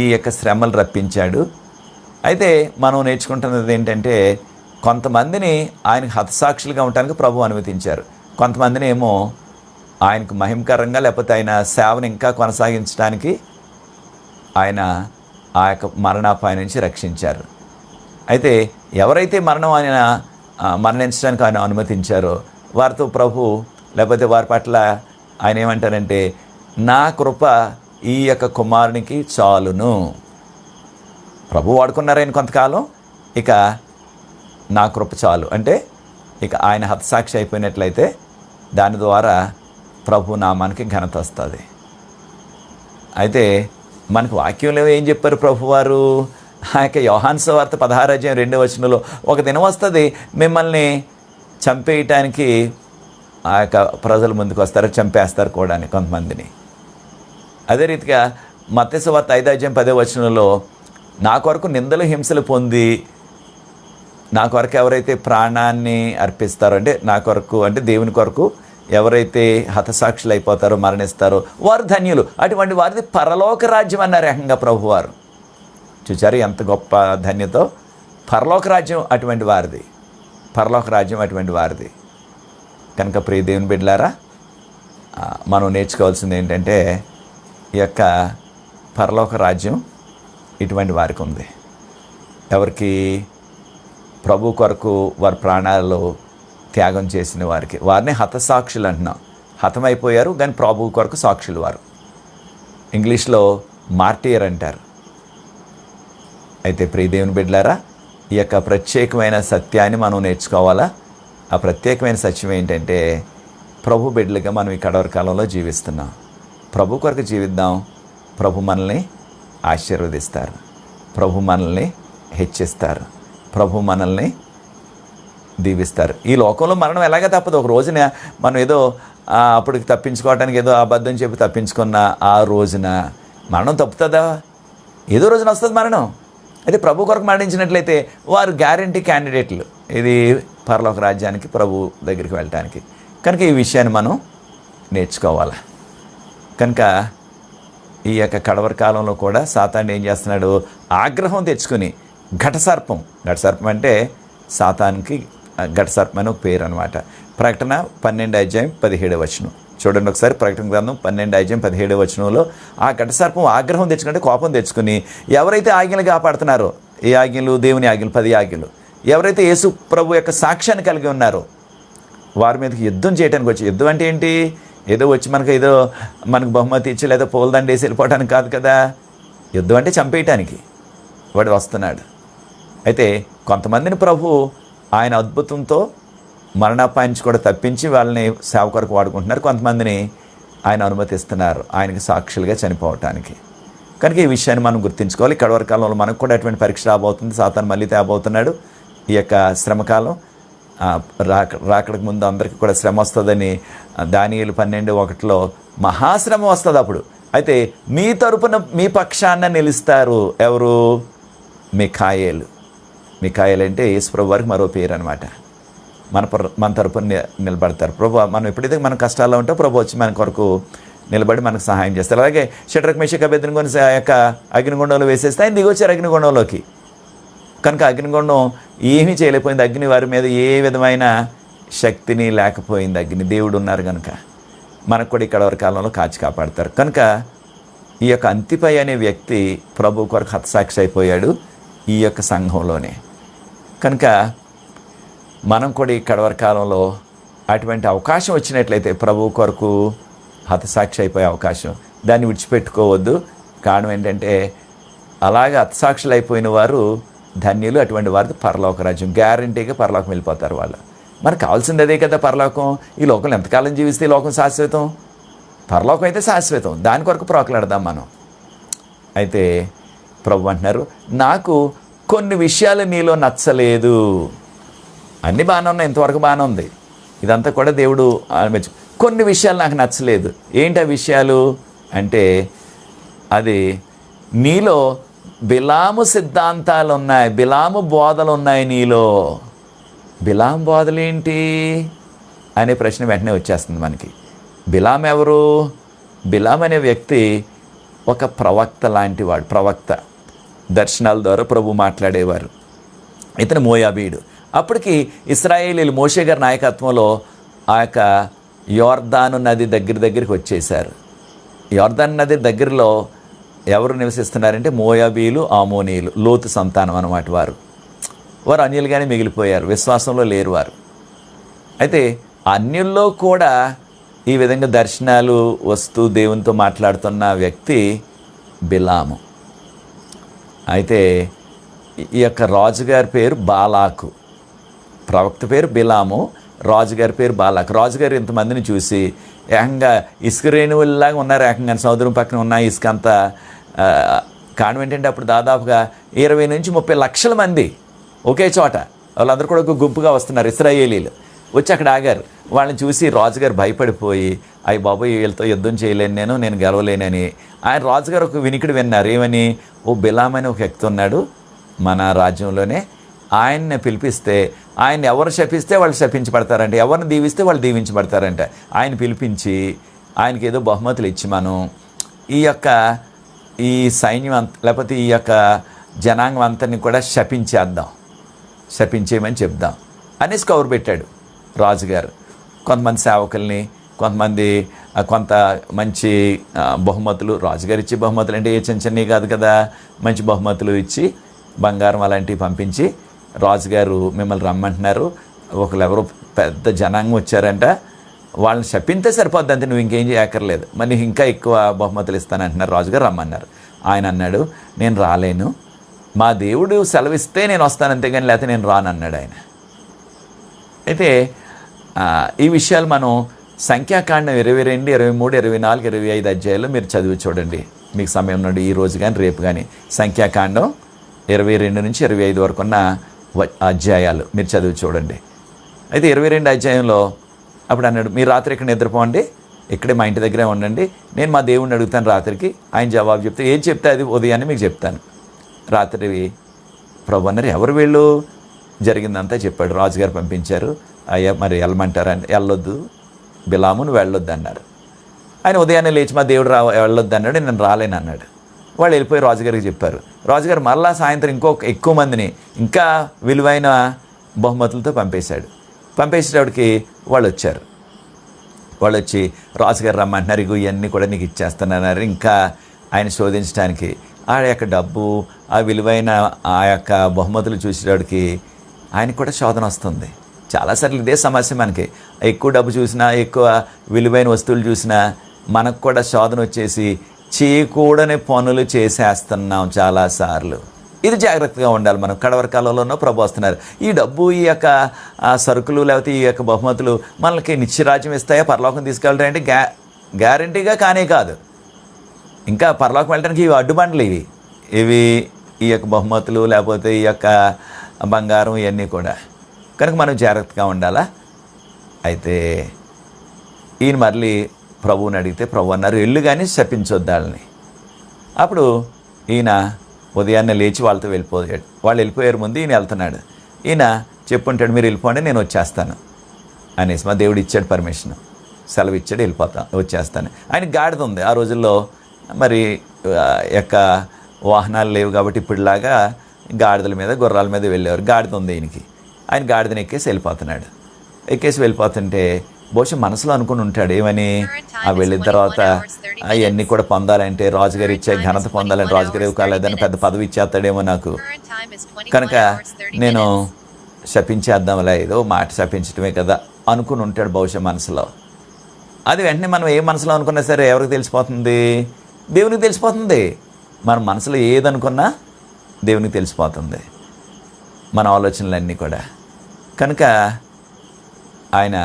ఈ యొక్క శ్రమలు రప్పించాడు. అయితే మనం నేర్చుకుంటున్నది ఏంటంటే కొంతమందిని ఆయనకు హతసాక్షులుగా ఉండటానికి ప్రభు అనుమతించారు. కొంతమందిని ఏమో ఆయనకు మహిమకరంగా, లేకపోతే ఆయన సేవను ఇంకా కొనసాగించడానికి ఆయన ఆ యొక్క మరణాపాయం నుంచి రక్షించారు. అయితే ఎవరైతే మరణించడానికి ఆయన అనుమతించారో వారితో ప్రభు, లేకపోతే వారి పట్ల ఆయన ఏమంటారంటే నా కృప ఈ యొక్క కుమారునికి చాలును. ప్రభు వాడుకున్నారు ఆయన కొంతకాలం, ఇక నా కృప చాలు అంటే ఇక ఆయన హతసాక్షి అయిపోయినట్లయితే దాని ద్వారా ప్రభు నామానికి ఘనత వస్తుంది. అయితే మనకు వాక్యంలో ఏం చెప్పారు ప్రభువారు? ఆ యొక్క యోహాను సువార్త 16వ అధ్యాయం 2వ వచనంలో ఒక దినం వస్తుంది మిమ్మల్ని చంపేయటానికి ఆ యొక్క ప్రజలు ముందుకు వస్తారు, చంపేస్తారు కూడా కొంతమందిని. అదే రీతిగా మత్తయి సువార్త 5వ అధ్యాయం 10వ వచనంలో నా కొరకు నిందలు హింసలు పొంది నా కొరకు ఎవరైతే ప్రాణాన్ని అర్పిస్తారో, అంటే నా కొరకు అంటే దేవుని కొరకు ఎవరైతే హతసాక్షులు అయిపోతారో, మరణిస్తారో వారు ధన్యులు, అటువంటి వారిది పరలోక రాజ్యం అన్నారు ఏకంగా ప్రభువారు. చూచారు ఎంత గొప్ప ధన్యతో? పరలోక రాజ్యం అటువంటి వారిది, పరలోక రాజ్యం అటువంటి వారిది. కనుక ప్రియ దేవుని బిడ్డలారా, మనం నేర్చుకోవాల్సింది ఏంటంటే ఈ యొక్క పరలోక రాజ్యం ఇటువంటి వారికి ఉంది. ఎవరికి? ప్రభు కొరకు వారి ప్రాణాలు త్యాగం చేసిన వారికి. వారిని హతసాక్షులు అంటున్నాం. హతమైపోయారు కానీ ప్రభు కొరకు సాక్షులు వారు. ఇంగ్లీష్లో మార్టియర్ అంటారు. అయితే ప్రియ దేవుని బిడ్డలారా, ఈ యొక్క ప్రత్యేకమైన సత్యాన్ని మనం నేర్చుకోవాలా. ఆ ప్రత్యేకమైన సత్యం ఏంటంటే ప్రభు బిడ్డలుగా మనం ఈ కడవరి కాలంలో జీవిస్తున్నాం. ప్రభు కొరకు జీవిద్దాం. ప్రభు మనల్ని ఆశీర్వదిస్తారు, ప్రభు మనల్ని హెచ్చిస్తారు, ప్రభు మనల్ని దీవిస్తారు. ఈ లోకంలో మరణం ఎలాగ తప్పదు. ఒక రోజున మనం ఏదో అప్పటికి తప్పించుకోవడానికి ఏదో అబద్ధం చెప్పి తప్పించుకున్న ఆ రోజున మరణం తప్పుతుందా? ఏదో రోజున వస్తుంది మరణం. అయితే ప్రభు కొరకు మరణించినట్లయితే వారు గ్యారంటీ క్యాండిడేట్లు ఇది పరలోక రాజ్యానికి, ప్రభు దగ్గరికి వెళ్ళటానికి. కనుక ఈ విషయాన్ని మనం నేర్చుకోవాలి. కనుక ఈ యొక్క కడవరి కాలంలో కూడా సాతాను ఏం చేస్తున్నాడు? ఆగ్రహం తెచ్చుకుని ఘటసర్పం అంటే సాతానికి ఘటసర్పం అని ఒక పేరు అనమాట. ప్రకటన 12:17 చూడండి ఒకసారి. ప్రకటన గ్రంథం 12:17 ఆ ఘటసర్పం ఆగ్రహం తెచ్చుకుంటే కోపం తెచ్చుకుని ఎవరైతే ఆజ్ఞలు కాపాడుతున్నారో, ఏ ఆజ్ఞలు? దేవుని ఆజ్ఞలు, 10 ఆజ్ఞలు. ఎవరైతే యేసు ప్రభు యొక్క సాక్ష్యాన్ని కలిగి ఉన్నారో వారి మీదకి యుద్ధం చేయడానికి వచ్చి. యుద్ధం అంటే ఏంటి? ఏదో వచ్చి మనకు బహుమతి ఇచ్చి లేదా పూలదండ వేసి వెళ్ళిపోవటానికి కాదు కదా. యుద్ధం అంటే చంపేయటానికి వాడు వస్తున్నాడు. అయితే కొంతమందిని ప్రభు ఆయన అద్భుతంతో మరణాపాయ నుంచి కూడా తప్పించి వాళ్ళని సేవ కొరకు వాడుకుంటున్నారు. కొంతమందిని ఆయన అనుమతిస్తున్నారు ఆయనకి సాక్షులుగా చనిపోవటానికి. కనుక ఈ విషయాన్ని మనం గుర్తుంచుకోవాలి. కడవరి కాలంలో మనకు కూడా అటువంటి పరీక్ష రాబోతుంది. సాతాను మళ్ళీ తేబోతున్నాడు. ఈ యొక్క శ్రమకాలం రాకడకు ముందు అందరికీ కూడా శ్రమ వస్తుందని దానియేలు 12:1 మహాశ్రమ వస్తుంది అప్పుడు. అయితే మీ తరపున మీ పక్షాన నిలుస్తారు ఎవరు? మిఖాయేలు. మిఖాయేలు అంటే యేసుప్రభు వారికి మరో పేరు అనమాట. మన తరపున నిలబడతారు. ప్రభు మనం ఎప్పుడైతే మన కష్టాల్లో ఉంటే ప్రభు వచ్చి మన కొరకు నిలబడి మనకు సహాయం చేస్తారు. అలాగే షడ్రక్ మేషక్ అబేద్నెగోని యొక్క అగ్నిగుండంలో వేసేస్తే ఆయన దిగొచ్చారు అగ్నిగుండంలోకి. కనుక అగ్నిగుండం ఏమీ చేయలేకపోయింది. అగ్ని వారి మీద ఏ విధమైన శక్తిని లేకపోయింది. అగ్ని దేవుడు ఉన్నారు కనుక మనకు కూడా ఇక్కడ వరకు కాలంలో కాచి కాపాడతారు. కనుక ఈ యొక్క అంతిపై అనే వ్యక్తి ప్రభు కొరకు హతసాక్షి అయిపోయాడు ఈ యొక్క సంఘంలోనే. కనుక మనం కూడా ఈ కడవరి కాలంలో అటువంటి అవకాశం వచ్చినట్లయితే ప్రభు కొరకు హతసాక్షి అయిపోయే అవకాశం, దాన్ని విడిచిపెట్టుకోవద్దు. కారణం ఏంటంటే అలాగే హతసాక్షులు అయిపోయిన వారు ధన్యులు. అటువంటి వారిది పరలోక రాజ్యం, గ్యారంటీగా పరలోకం వెళ్ళిపోతారు వాళ్ళు. మనకు కావాల్సింది అదే కదా పరలోకం. ఈ లోకంలో ఎంతకాలం జీవిస్తే ఈ లోకం శాశ్వతం? పరలోకం అయితే శాశ్వతం. దాని కొరకు ప్రోకలాడదాం మనం. అయితే ప్రభు అంటున్నారు, నాకు కొన్ని విషయాలు నీలో నచ్చలేదు. అన్నీ బాగానే ఉన్నాయి, ఇంతవరకు బాగానే ఉంది. ఇదంతా కూడా దేవుడు కొన్ని విషయాలు నాకు నచ్చలేదు. ఏంటి ఆ విషయాలు అంటే, అది నీలో బిలాము సిద్ధాంతాలు ఉన్నాయి, బిలాము బోధలు ఉన్నాయి నీలో. బిలాం బోధలు ఏంటి అనే ప్రశ్న వెంటనే వచ్చేస్తుంది మనకి. బిలాం ఎవరు? బిలాం అనే వ్యక్తి ఒక ప్రవక్త లాంటి వాడు. ప్రవక్త, దర్శనాల ద్వారా ప్రభు మాట్లాడేవారు. ఇతను మోయాబీయుడు. అప్పటికి ఇశ్రాయేలీలు మోషే గారి నాయకత్వంలో ఆ యొక్క యోర్దాను నది దగ్గరికి వచ్చేసారు. యోర్దాను నది దగ్గరలో ఎవరు నివసిస్తున్నారంటే మోయాబీలు, ఆమోనీయులు, లోతు సంతానం అన్నమాట. వారు అన్యులుగానే మిగిలిపోయారు, విశ్వాసంలో లేరు వారు. అయితే అన్యుల్లో కూడా ఈ విధంగా దర్శనాలు వస్తూ దేవునితో మాట్లాడుతున్న వ్యక్తి బిలాము. అయితే ఈ యొక్క రాజుగారి పేరు బాలాకు. ప్రవక్త పేరు బిలాము, రాజుగారి పేరు బాలాకు. రాజుగారు ఇంతమందిని చూసి ఏకంగా ఇసుక రేణువుల్లాగా ఉన్నారు. ఏకంగా సముద్రం పక్కన ఉన్న ఇసుక అంతా. కారణం ఏంటంటే అప్పుడు దాదాపుగా 20 నుంచి 30 లక్షల మంది ఒకే చోట, వాళ్ళందరూ కూడా ఒక గుంపుగా వస్తున్నారు. ఇశ్రాయేలీలు వచ్చి అక్కడ ఆగారు. వాళ్ళని చూసి రాజుగారు భయపడిపోయి, అయ్యి బాబోయ్ వీళ్ళతో యుద్ధం చేయలేను, నేను గెలవలేనని ఆయన రాజుగారు ఒక వినికిడి విన్నారు. ఏమని? ఓ బిలాం అని ఒక వ్యక్తి ఉన్నాడు మన రాజ్యంలోనే, ఆయన్ని పిలిపిస్తే, ఆయన ఎవరు శపిస్తే వాళ్ళు శపించబడతారంటే, ఎవరిని దీవిస్తే వాళ్ళు దీవించబడతారంట. ఆయన పిలిపించి ఆయనకి ఏదో బహుమతులు ఇచ్చి మనం ఈ సైన్యం లేకపోతే ఈ యొక్క జనాంగం అంతని కూడా శపించేయమని చెప్దాం అనేసి కౌరు పెట్టాడు రాజుగారు. కొంతమంది సేవకుల్ని, కొంతమంది కొంత మంచి బహుమతులు, రాజుగారు ఇచ్చే బహుమతులు అంటే ఏ చిన్న చిన్నవి కాదు కదా, మంచి బహుమతులు ఇచ్చి బంగారం అలాంటివి పంపించి, రాజుగారు మిమ్మల్ని రమ్మంటున్నారు, ఒకరెవరో పెద్ద జనాంగం వచ్చారంట, వాళ్ళని శపిస్తే సరిపోద్ది అంతే, నువ్వు ఇంకేం చేయక్కర్లేదు, మరి ఇంకా ఎక్కువ బహుమతులు ఇస్తానంటున్నారు, రాజుగారు రమ్మన్నారు. ఆయన అన్నాడు, నేను రాలేను, మా దేవుడు సెలవిస్తే నేను వస్తాను అంతేగాని లేకపోతే నేను రాను అన్నాడు ఆయన. అయితే ఈ విషయాలు మనం సంఖ్యాకాండం 22, 23, 24, 25 అధ్యాయాలు మీరు చదివి చూడండి, మీకు సమయం నుండి ఈ రోజు కానీ రేపు కానీ. సంఖ్యాకాండం 22 నుంచి 25 వరకు ఉన్న అధ్యాయాలు మీరు చదివి చూడండి. అయితే 22 అధ్యాయంలో అప్పుడు అన్నాడు, మీరు రాత్రి ఇక్కడ నిద్రపోండి, ఇక్కడే మా ఇంటి దగ్గరే ఉండండి, నేను మా దేవుడిని అడుగుతాను రాత్రికి, ఆయన జవాబు చెప్తే ఏం చెప్తే అది ఉదయాన్నే మీకు చెప్తాను. రాత్రి ప్రభు అన్నారు, ఎవరు వీళ్ళు, జరిగిందంతా చెప్పాడు. రాజుగారు పంపించారు, అయ్యా మరి వెళ్ళమంటారంటే వెళ్ళొద్దు, బిలాము నువ్వు వెళ్ళొద్దు అన్నారు. ఆయన ఉదయాన్నే లేచి మా దేవుడు వెళ్ళొద్దు అన్నాడు, నేను రాలేను అన్నాడు. వాళ్ళు వెళ్ళిపోయి రాజుగారికి చెప్పారు. రాజుగారు మళ్ళా సాయంత్రం ఎక్కువ మందిని ఇంకా విలువైన బహుమతులతో పంపేశాడు. పంపేసేటప్పటికి వాళ్ళు వచ్చారు. వాళ్ళు వచ్చి రాజుగారు రమ్మంటున్నారు, ఇగో ఇవన్నీ కూడా నీకు ఇచ్చేస్తానన్నారు. ఇంకా ఆయన శోధించడానికి ఆ యొక్క డబ్బు, ఆ విలువైన ఆ యొక్క బహుమతులు చూసేటప్పటికి ఆయనకు కూడా శోధన వస్తుంది. చాలాసార్లు ఇదే సమస్య మనకి, ఎక్కువ డబ్బు చూసినా, ఎక్కువ విలువైన వస్తువులు చూసినా మనకు కూడా శోధన వచ్చేసి చేయకూడని పనులు చేసేస్తున్నాం చాలాసార్లు. ఇది జాగ్రత్తగా ఉండాలి మనం. కడవరి కాలంలోనూ ప్రభు వస్తున్నారు. ఈ డబ్బు, ఈ యొక్క సరుకులు, లేకపోతే ఈ యొక్క బహుమతులు మనకి నిత్యరాజ్యం ఇస్తాయా, పరలోకం తీసుకెళ్తాయంటే గ్యారంటీగా కానే కాదు. ఇంకా పరలోకం వెళ్ళడానికి ఇవి అడ్డుబండలు, ఇవి ఈ యొక్క బహుమతులు, లేకపోతే ఈ యొక్క బంగారం, ఇవన్నీ కూడా. కనుక మనం జాగ్రత్తగా ఉండాలా. అయితే ఈయన మళ్ళీ ప్రభువుని అడిగితే ప్రభు అన్నారు, ఎల్లు కానీ శపించొద్దాలని. అప్పుడు ఈయన ఉదయాన్నే లేచి వాళ్ళతో వెళ్ళిపోయాడు. వాళ్ళు వెళ్ళిపోయారు ముందు ఈయన వెళ్తున్నాడు. ఈయన చెప్పుంటాడు, మీరు వెళ్ళిపోండి నేను వచ్చేస్తాను అనేసి. మా దేవుడు ఇచ్చాడు పర్మిషన్, సెలవు ఇచ్చాడు, వచ్చేస్తాను. ఆయన గాడిద ఉంది. ఆ రోజుల్లో మరి యొక్క వాహనాలు లేవు కాబట్టి ఇప్పుడులాగా గాడిదల మీద, గుర్రాల మీద వెళ్ళేవారు. గాడిద ఉంది ఈయనకి. ఆయన గాడిదని ఎక్కేసి వెళ్ళిపోతుంటే బహుశా మనసులో అనుకుని ఉంటాడు, ఏమని, వెళ్ళిన తర్వాత అవన్నీ కూడా పొందాలంటే, రాజుగారు ఇచ్చే ఘనత పొందాలంటే, రాజుగారు కాలేదని పెద్ద పదవి ఇచ్చేస్తాడేమో నాకు, కనుక నేను శపించేద్దాంలే, ఏదో మాట శపించడమే కదా అనుకుని ఉంటాడు బహుశా మనసులో. అది వెంటనే మనం ఏ మనసులో అనుకున్నా సరే ఎవరికి తెలిసిపోతుంది? దేవునికి తెలిసిపోతుంది. మన మనసులో ఏదనుకున్నా దేవునికి తెలిసిపోతుంది, మన ఆలోచనలన్నీ కూడా. కనుక ఆయన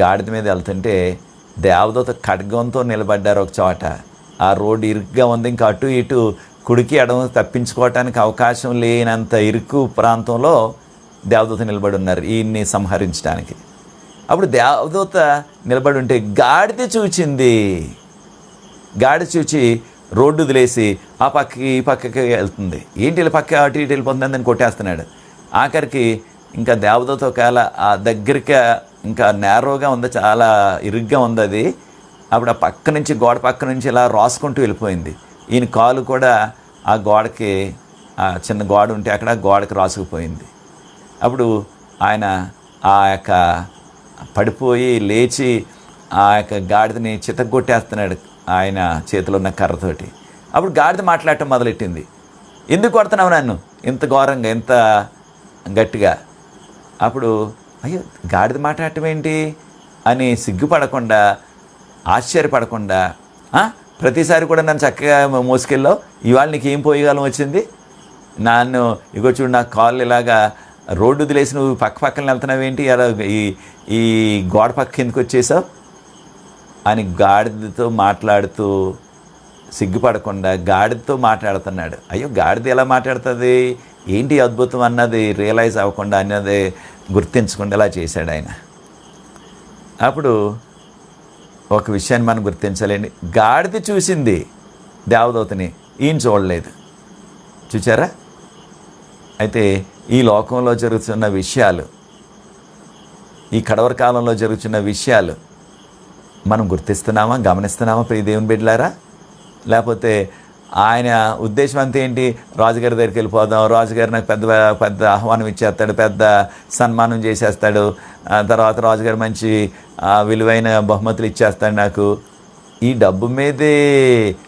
గాడిద మీద వెళ్తుంటే దేవదూత ఖడ్గంతో నిలబడ్డారు ఒక చోట. ఆ రోడ్డు ఇరుగ్గా ఉంది, ఇంకా అటు ఇటు కుడికి ఎడమ తప్పించుకోవటానికి అవకాశం లేనంత ఇరుకు ప్రాంతంలో దేవదూత నిలబడి ఉన్నారు ఈయన్ని సంహరించడానికి. అప్పుడు దేవదూత నిలబడి ఉంటే గాడిద చూచింది. గాడి చూచి రోడ్డు వదిలేసి ఆ పక్కకి ఈ పక్కకి వెళ్తుంది. ఏంటి ఇలా పక్క అటు ఇటు వెళ్ళిపోతుందని దాన్ని కొట్టేస్తున్నాడు. ఆఖరికి ఇంకా దేవదూత ఒకవేళ ఆ దగ్గరికి ఇంకా నేరోగా ఉంది, చాలా ఇరుగ్గా ఉంది అది. అప్పుడు ఆ పక్క నుంచి, గోడ పక్క నుంచి ఇలా రాసుకుంటూ వెళ్ళిపోయింది. ఈయన కాలు కూడా ఆ గోడకి, ఆ చిన్న గోడ ఉంటే అక్కడ గోడకి రాసుకుపోయింది. అప్పుడు ఆయన ఆ యొక్క పడిపోయి లేచి ఆ యొక్క గాడిదని చితగొట్టేస్తున్నాడు ఆయన చేతిలో ఉన్న కర్రతోటి. అప్పుడు గాడిద మాట్లాడటం మొదలెట్టింది, ఎందుకు కొడుతున్నావు నన్ను ఇంత ఘోరంగా, ఇంత గట్టిగా? అప్పుడు అయ్యో గాడిద మాట్లాడటం ఏంటి అని సిగ్గుపడకుండా, ఆశ్చర్యపడకుండా, ప్రతిసారి కూడా నన్ను చక్కగా మోసుకెళ్ళావు, ఇవాళ నీకు ఏం పోయగలం వచ్చింది? నన్ను ఇగో చూడు, నా కాళ్ళు ఇలాగా రోడ్డు వదిలేసి నువ్వు పక్కన వెళ్తున్నావు ఏంటి, అలా ఈ గోడ పక్క కిందకు వచ్చేసావు అని గాడిదతో మాట్లాడుతూ, సిగ్గుపడకుండా గాడిదతో మాట్లాడుతున్నాడు. అయ్యో గాడిద ఎలా మాట్లాడుతుంది, ఏంటి అద్భుతం అన్నది రియలైజ్ అవ్వకుండా, అన్నది గుర్తించకుండా ఇలా చేశాడు ఆయన. అప్పుడు ఒక విషయాన్ని మనం గుర్తించాలండి, గాడిద చూసింది దేవదూతని, ఈయన చూడలేదు. చూచారా? అయితే ఈ లోకంలో జరుగుతున్న విషయాలు, ఈ కడవరి కాలంలో జరుగుతున్న విషయాలు మనం గుర్తిస్తున్నామా, గమనిస్తున్నామా ప్రియ దేవుని బిడ్డలారా? లేకపోతే ఆయన ఉద్దేశం అంతా ఏంటి, రాజుగారి దగ్గరికి వెళ్ళిపోదాం, రాజుగారు నాకు పెద్ద పెద్ద ఆహ్వానం ఇచ్చేస్తాడు, పెద్ద సన్మానం చేసేస్తాడు, తర్వాత రాజుగారు మంచి విలువైన బహుమతులు ఇచ్చేస్తాడు నాకు. ఈ డబ్బు మీదే,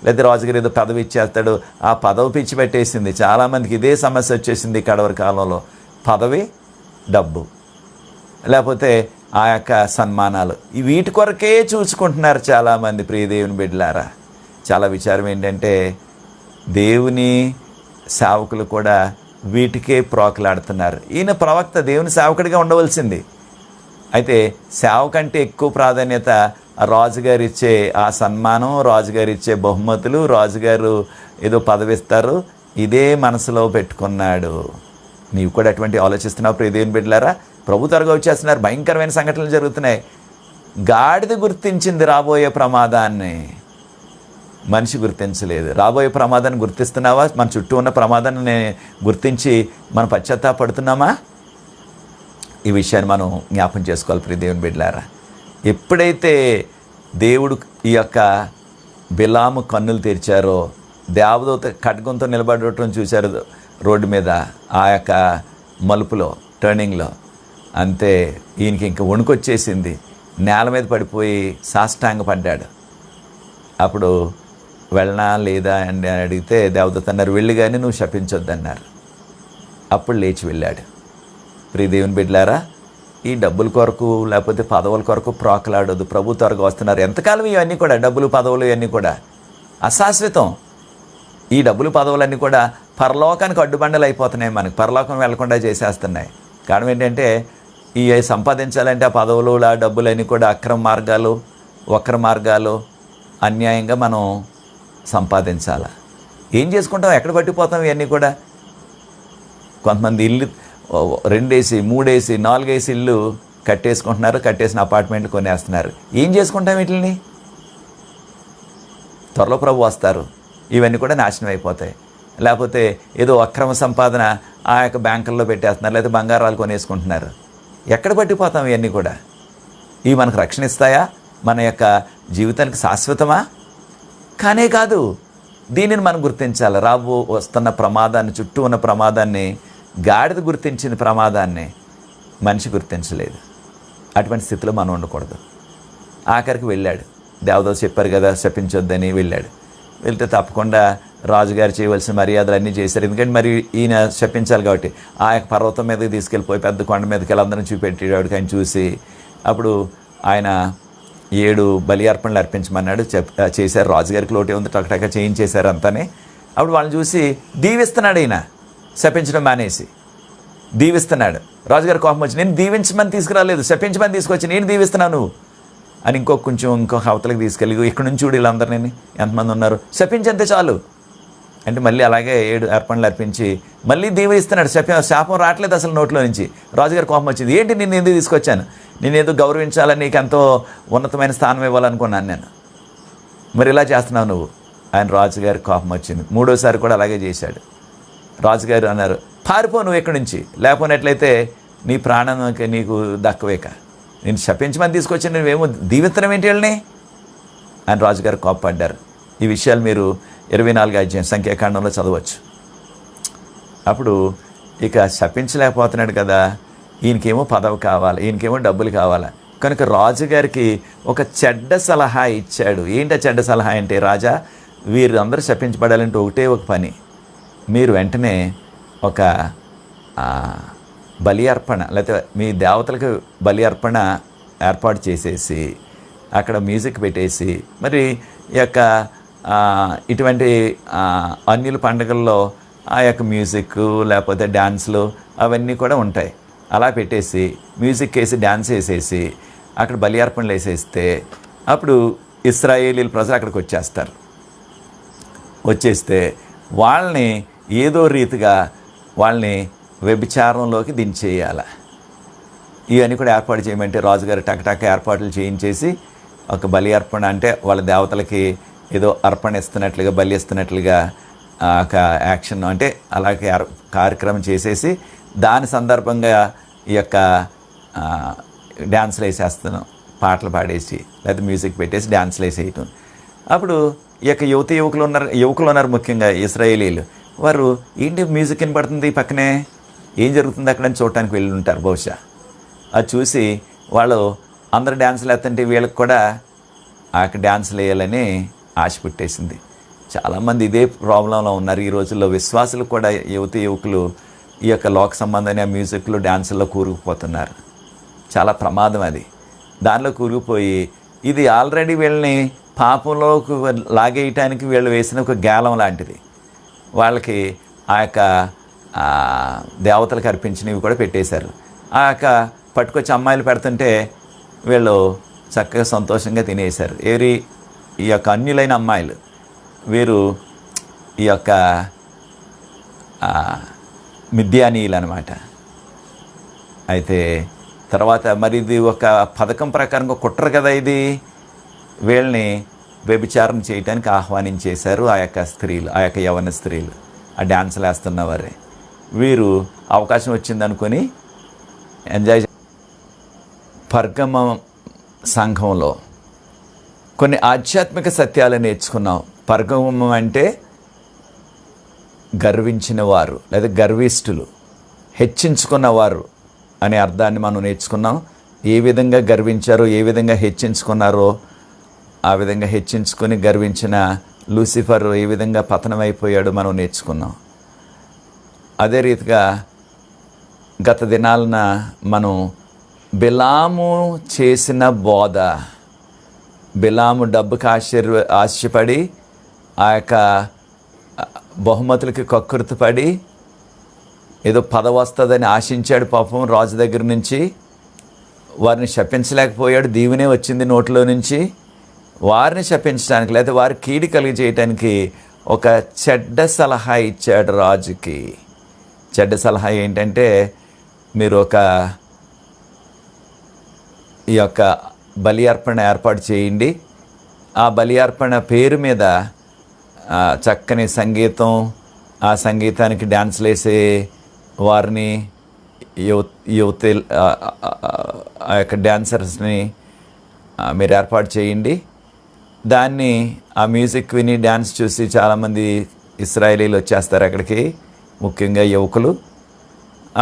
లేదా రాజుగారు ఏదో పదవి ఇచ్చేస్తాడు, ఆ పదవి పిచ్చి పెట్టేసింది చాలామందికి. ఇదే సమస్య వచ్చేసింది కడవరి కాలంలో. పదవి, డబ్బు, లేకపోతే ఆ యొక్క సన్మానాలు, వీటి కొరకే చూసుకుంటున్నారు చాలామంది. ప్రియ దేవుని బిడ్డలారా, చాలా విచారం ఏంటంటే దేవుని సేవకులు కూడా వీటికే ప్రోకలాడుతున్నారు. ఈయన ప్రవక్త, దేవుని సేవకుడిగా ఉండవలసింది. అయితే సేవ కంటే ఎక్కువ ప్రాధాన్యత రాజుగారు ఇచ్చే ఆ సన్మానం, రాజుగారు ఇచ్చే బహుమతులు, రాజుగారు ఏదో పదవిస్తారు, ఇదే మనసులో పెట్టుకున్నాడు. నీవు కూడా అటువంటి ఆలోచిస్తున్నావు ప్రియ దేవుని బిడ్డలారా? ప్రభు త్వరగా వచ్చేస్తున్నారు, భయంకరమైన సంఘటనలు జరుగుతున్నాయి. గాడిద గుర్తించింది రాబోయే ప్రమాదాన్ని, మనిషి గుర్తించలేదు. రాబోయే ప్రమాదాన్ని గుర్తిస్తున్నావా? మన చుట్టూ ఉన్న ప్రమాదాన్ని గుర్తించి మనం పశ్చాత్తాపడుతున్నామా? ఈ విషయాన్ని మనం జ్ఞాపం చేసుకోవాలి ప్రియ దేవుని బిడ్డలారా. ఎప్పుడైతే దేవుడు ఈ యొక్క బిలాము కన్నులు తెరిచారో, దేవదూత ఖడ్గంతో నిలబడటం చూశారు రోడ్డు మీద, ఆ యొక్క మలుపులో, టర్నింగ్లో, అంతే ఈయనకి ఇంకా వణుకొచ్చేసింది. నేల మీద పడిపోయి సాష్టాంగ పడ్డాడు. అప్పుడు వెళ్ళనా లేదా అని అడిగితే దేవదూత అన్నారు, వెళ్ళి కానీ నువ్వు శపించొద్దన్నారు. అప్పుడు లేచి వెళ్ళాడు. ప్రియ దేవుని బిడ్డలారా, ఈ డబ్బుల కొరకు లేకపోతే పదవుల కొరకు ప్రోకలాడొద్దు. ప్రభు త్వరగా వస్తున్నారు. ఎంతకాలం ఇవన్నీ కూడా, డబ్బులు పదవులు ఇవన్నీ కూడా అశాశ్వతం. ఈ డబ్బులు పదవులన్నీ కూడా పరలోకానికి అడ్డుబండలు అయిపోతున్నాయి, మనకి పరలోకం వెళ్లకుండా చేసేస్తున్నాయి. కారణం ఏంటంటే ఈ సంపాదించాలంటే ఆ పదవులు, ఆ డబ్బులన్నీ కూడా అక్రమ మార్గాలు, వక్ర మార్గాలు, అన్యాయంగా మనం సంపాదించాలి. ఏం చేసుకుంటాం, ఎక్కడ పట్టిపోతాం ఇవన్నీ కూడా. కొంతమంది ఇల్లు 2 ఏసి 3 ఏసి 4 ఏసి ఇల్లు కట్టేసుకుంటున్నారు, కట్టేసిన అపార్ట్మెంట్లు కొనేస్తున్నారు. ఏం చేసుకుంటాం వీటిని? త్వరలో ప్రభు వస్తారు, ఇవన్నీ కూడా నాశనం అయిపోతాయి. లేకపోతే ఏదో అక్రమ సంపాదన ఆ యొక్క బ్యాంకుల్లో పెట్టేస్తున్నారు, లేకపోతే బంగారాలు కొనేసుకుంటున్నారు. ఎక్కడ పట్టిపోతాం ఇవన్నీ కూడా? ఇవి మనకు రక్షణ ఇస్తాయా? మన యొక్క జీవితానికి శాశ్వతమా? కానే కాదు. దీనిని మనం గుర్తించాలి. వస్తున్న ప్రమాదాన్ని, చుట్టూ ఉన్న ప్రమాదాన్ని గాడిద గుర్తించిన ప్రమాదాన్ని మనిషి గుర్తించలేదు. అటువంటి స్థితిలో మనం ఉండకూడదు. ఆఖరికి వెళ్ళాడు. దేవదూత చెప్పారు కదా శపించొద్దని, వెళ్ళాడు. వెళ్తే తప్పకుండా రాజుగారు చేయవలసిన మర్యాదలు అన్నీ చేశారు. ఎందుకంటే మరి ఈయన శపించాలి కాబట్టి ఆ యొక్క పర్వతం మీదకి తీసుకెళ్ళిపోయి పెద్ద కొండ మీదకి వెళ్ళి అందరం చూపెట్టేవాడికి ఆయన చూసి, అప్పుడు ఆయన 7 బలి అర్పణలు అర్పించమన్నాడు. చేశారు. రాజుగారికి లోటే ఉంది, టకటక చేయించేశారు అంతానే. అప్పుడు వాళ్ళని చూసి దీవిస్తున్నాడు. ఈయన శపించడం మానేసి దీవిస్తున్నాడు. రాజుగారి కోపం వచ్చి, నేను దీవించమని తీసుకురాలేదు, శపించమని తీసుకొచ్చి నేను దీవిస్తున్నాను అని ఇంకొక అవతలకి తీసుకెళ్ళి, ఇక్కడ నుంచి చూడు వీళ్ళందరినీ ఎంతమంది ఉన్నారు, శపించంతే చాలు అంటే మళ్ళీ అలాగే 7 అర్పణలు అర్పించి మళ్ళీ దీవిస్తున్నాడు. శాపం రావట్లేదు అసలు నోట్లో నుంచి. రాజుగారి కోపం వచ్చింది, ఏంటి నేను ఎందుకు తీసుకొచ్చాను, నేను ఏదో గౌరవించాలని, నీకు ఎంతో ఉన్నతమైన స్థానం ఇవ్వాలనుకున్నాను నేను, మరి ఇలా చేస్తున్నావు నువ్వు. ఆయన రాజుగారి కోపం వచ్చింది. 3వసారి కూడా అలాగే చేశాడు. రాజుగారు అన్నారు, పారిపో నువ్వు ఎక్కడి నుంచి, లేకపోయినట్లయితే నీ ప్రాణానికి నీకు దక్కవేక, నేను శపించమని తీసుకొచ్చి నువ్వేమో దీవిత్తనం ఏంటి వెళ్ళని అని రాజుగారు కోప్పడ్డారు. ఈ విషయాలు మీరు 24వ అధ్యాయం సంఖ్యాకాండంలో చదవచ్చు. అప్పుడు ఇక శపించలేకపోతున్నాడు కదా, ఈయనకేమో పదవి కావాలి, ఈయనకేమో డబ్బులు కావాలి. కనుక రాజుగారికి ఒక చెడ్డ సలహా ఇచ్చాడు. ఏంటి చెడ్డ సలహా అంటే, రాజా వీరందరూ శపించబడాలంటే ఒకటే ఒక పని, మీరు వెంటనే ఒక బలి అర్పణ, లేకపోతే మీ దేవతలకు బలి అర్పణ ఏర్పాటు చేసేసి అక్కడ మ్యూజిక్ పెట్టేసి, మరి ఈ యొక్క ఇటువంటి అన్యుల పండుగల్లో ఆ యొక్క మ్యూజిక్ లేకపోతే డ్యాన్స్లు అవన్నీ కూడా ఉంటాయి. అలా పెట్టేసి మ్యూజిక్ వేసి డ్యాన్స్ వేసేసి అక్కడ బలి అర్పణలు వేసేస్తే అప్పుడు ఇశ్రాయేలీల ప్రజలు అక్కడికి వచ్చేస్తే వాళ్ళని ఏదో రీతిగా వాళ్ళని వ్యభిచారంలోకి దించేయాలి. ఇవన్నీ కూడా ఏర్పాటు చేయమంటే రాజుగారు టకటక ఏర్పాట్లు చేయించేసి ఒక బలి అర్పణ, అంటే వాళ్ళ దేవతలకి ఏదో అర్పణ ఇస్తున్నట్లుగా, బలి ఇస్తున్నట్లుగా ఒక యాక్షన్, అంటే అలాగే కార్యక్రమం చేసేసి దాని సందర్భంగా ఈ యొక్క డ్యాన్స్లు వేసేస్తున్నాం, పాటలు పాడేసి లేకపోతే మ్యూజిక్ పెట్టేసి డ్యాన్స్లు వేసేయటం. అప్పుడు ఈ యొక్క యువకులు ఉన్నారు ముఖ్యంగా ఇశ్రాయేలీలు. వారు ఏంటి మ్యూజిక్ వినపడుతుంది పక్కనే, ఏం జరుగుతుంది అక్కడ అని చూడటానికి వెళ్ళి ఉంటారు బహుశా. అది చూసి వాళ్ళు అందరు డ్యాన్సులు వేస్తుంటే వీళ్ళకి కూడా ఆ యొక్క డ్యాన్సులు వేయాలని ఆశ పుట్టేసింది. చాలామంది ఇదే ప్రాబ్లంలో ఉన్నారు ఈ రోజుల్లో. విశ్వాసులు కూడా యువకులు ఈ యొక్క లోక సంబంధమైన మ్యూజిక్లో డ్యాన్సుల్లో కూరుకుపోతున్నారు. చాలా ప్రమాదం అది. దానిలో కూరుకుపోయి ఇది ఆల్రెడీ వీళ్ళని పాపంలోకి లాగేయటానికి వీళ్ళు వేసిన ఒక గాలం లాంటిది. వాళ్ళకి ఆ యొక్క దేవతలకు అర్పించినవి కూడా పెట్టేశారు. ఆ యొక్క పట్టుకొచ్చి అమ్మాయిలు పెడుతుంటే వీళ్ళు చక్కగా సంతోషంగా తినేశారు. ఈ యొక్క అన్యులైన అమ్మాయిలు వీరు ఈ యొక్క మిద్యానీయులు అనమాట. అయితే తర్వాత మరి ఇది ఒక పథకం ప్రకారంగా కుట్ర కదా ఇది. వీళ్ళని వ్యభిచారం చేయటానికి ఆహ్వానించేశారు ఆ యొక్క స్త్రీలు, ఆ యొక్క యవ్వన స్త్రీలు, ఆ డ్యాన్సులు వేస్తున్నవారే. వీరు అవకాశం వచ్చిందనుకొని ఎంజాయ్. పర్గమ సంఘంలో కొన్ని ఆధ్యాత్మిక సత్యాలు నేర్చుకున్నాం. పర్గమం అంటే గర్వించిన వారు లేదా గర్విష్ఠులు, హెచ్చించుకున్నవారు అనే అర్థాన్ని మనం నేర్చుకున్నాం. ఏ విధంగా గర్వించారో, ఏ విధంగా హెచ్చించుకున్నారో, ఆ విధంగా హెచ్చించుకొని గర్వించిన లూసిఫర్ ఏ విధంగా పతనమైపోయాడో మనం నేర్చుకున్నాం. అదే రీతిగా గత దినాలన మనం బిలాము చేసిన బోధ, బిలాము డబ్బుకి ఆశపడి ఆ యొక్క బహుమతులకి కక్కుర్తిపడి ఏదో పదవి వస్తుందని ఆశించాడు పాపం రాజు దగ్గర నుంచి. వారిని శపించలేకపోయాడు, దీవెనే వచ్చింది నోట్లో నుంచి. వారిని శపించడానికి లేదా వారి కీడి కలిగి చేయటానికి ఒక చెడ్డ సలహా ఇచ్చాడు రాజుకి. చెడ్డ సలహా ఏంటంటే, మీరు ఈ యొక్క బలి అర్పణ ఏర్పాటు చేయండి. ఆ బలి అర్పణ పేరు మీద చక్కని సంగీతం, ఆ సంగీతానికి డ్యాన్స్లు వేసే వారిని, యువత ఆ యొక్క డ్యాన్సర్స్ని మీరు ఏర్పాటు చేయండి. దాన్ని ఆ మ్యూజిక్ విని డ్యాన్స్ చూసి చాలామంది ఇశ్రాయేలీలు వచ్చేస్తారు అక్కడికి, ముఖ్యంగా యువకులు.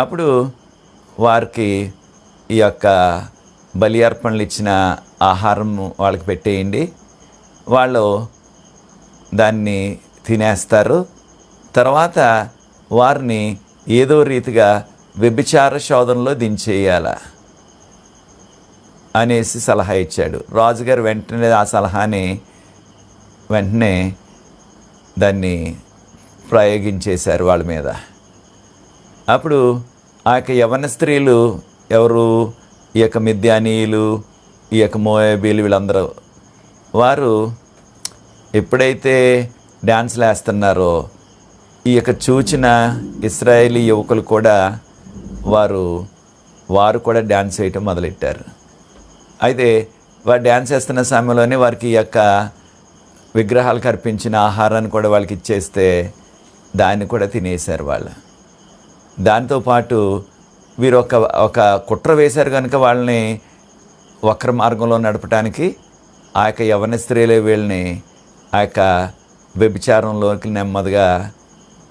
అప్పుడు వారికి ఈ యొక్క బలి అర్పణలు ఇచ్చిన ఆహారం వాళ్ళకి పెట్టేయండి. వాళ్ళు దాన్ని తినేస్తారు. తర్వాత వారిని ఏదో రీతిగా వ్యభిచార శోధనలో దించేయాల అనేసి సలహా ఇచ్చాడు రాజుగారు. వెంటనే ఆ సలహాని వెంటనే దాన్ని ప్రయోగించేశారు వాళ్ళ మీద. అప్పుడు ఆ యొక్క యవ్వన స్త్రీలు ఎవరు, ఈ యొక్క మిద్యానీయులు, ఈ యొక్క మోయాబీలు, వీళ్ళందరూ వారు ఎప్పుడైతే డ్యాన్స్లు వేస్తున్నారో ఈ యొక్క చూచిన ఇశ్రాయేలీ యువకులు కూడా వారు కూడా డ్యాన్స్ వేయటం మొదలెట్టారు. అయితే వారు డ్యాన్స్ వేస్తున్న సమయంలోనే వారికి ఈ యొక్క విగ్రహాలకు అర్పించిన ఆహారాన్ని కూడా వాళ్ళకి ఇచ్చేస్తే దాన్ని కూడా తినేశారు వాళ్ళు. దాంతోపాటు వీరు ఒక కుట్ర వేశారు కనుక వాళ్ళని వక్ర మార్గంలో నడపడానికి ఆ యొక్క యవ్వన స్త్రీలే వీళ్ళని ఆ యొక్క వ్యభిచారంలోకి నెమ్మదిగా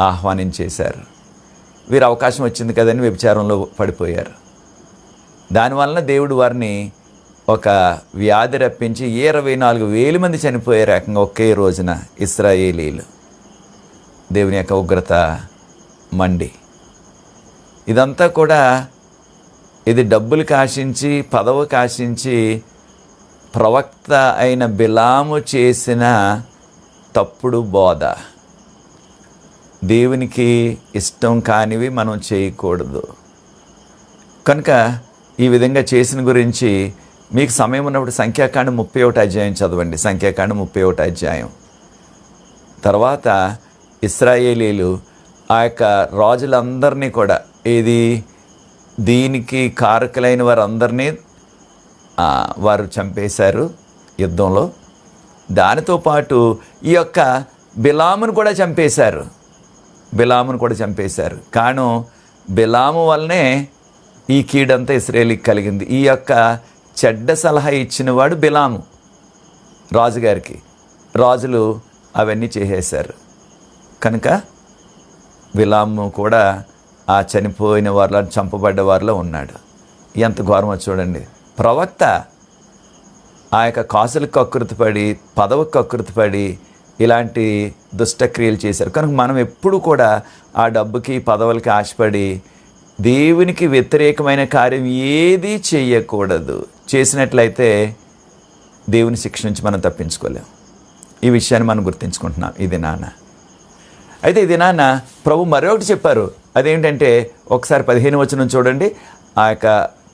ఆహ్వానించేశారు. వీరు అవకాశం వచ్చింది కదని వ్యభిచారంలో పడిపోయారు. దానివలన దేవుడు వారిని ఒక వ్యాధి రప్పించి 24,000 మంది చనిపోయారు ఏకంగా ఒకే రోజున ఇశ్రాయేలీలు. దేవుని యొక్క ఉగ్రత మండి. ఇదంతా కూడా ఇది డబ్బులకు ఆశించి, పదవికి ఆశించి ప్రవక్త అయిన బిలాము చేసిన తప్పుడు బోధ. దేవునికి ఇష్టం కానివి మనం చేయకూడదు. కనుక ఈ విధంగా చేసిన గురించి మీకు సమయం ఉన్నప్పుడు సంఖ్యాకాండం 31 అధ్యాయం చదవండి. సంఖ్యాకాండం 31 అధ్యాయం. తర్వాత ఇశ్రాయేలీలు ఆ యొక్క రాజులందరినీ కూడా దీనికి కారకులైన వారందరినీ వారు చంపేశారు యుద్ధంలో. దానితో పాటు ఈ యొక్క బిలామును కూడా చంపేశారు. కారణం బిలాము వల్లనే ఈ కీడంతా ఇశ్రాయేలీకి కలిగింది. ఈ యొక్క చెడ్డ సలహా ఇచ్చినవాడు బిలాము రాజుగారికి. రాజులు అవన్నీ చేసేశారు. కనుక బిలాము కూడా ఆ చనిపోయిన వారిలో, చంపబడ్డ వారిలో ఉన్నాడు. ఎంత ఘోరమో చూడండి. ప్రవక్త ఆ యొక్క కాసులకు కకృతిపడి, పదవికి కకృతిపడి ఇలాంటి దుష్టక్రియలు చేశారు. కనుక మనం ఎప్పుడు కూడా ఆ డబ్బుకి, పదవులకి ఆశపడి దేవునికి వ్యతిరేకమైన కార్యం ఏదీ చేయకూడదు. చేసినట్లయితే దేవుని శిక్ష నుంచి మనం తప్పించుకోలేం. ఈ విషయాన్ని మనం గుర్తించుకుంటున్నాం ఇది నాన్న. అయితే ఇది నాన్న ప్రభు మరొకటి చెప్పారు. అదేంటంటే ఒకసారి 15వ వచనం చూడండి. ఆ యొక్క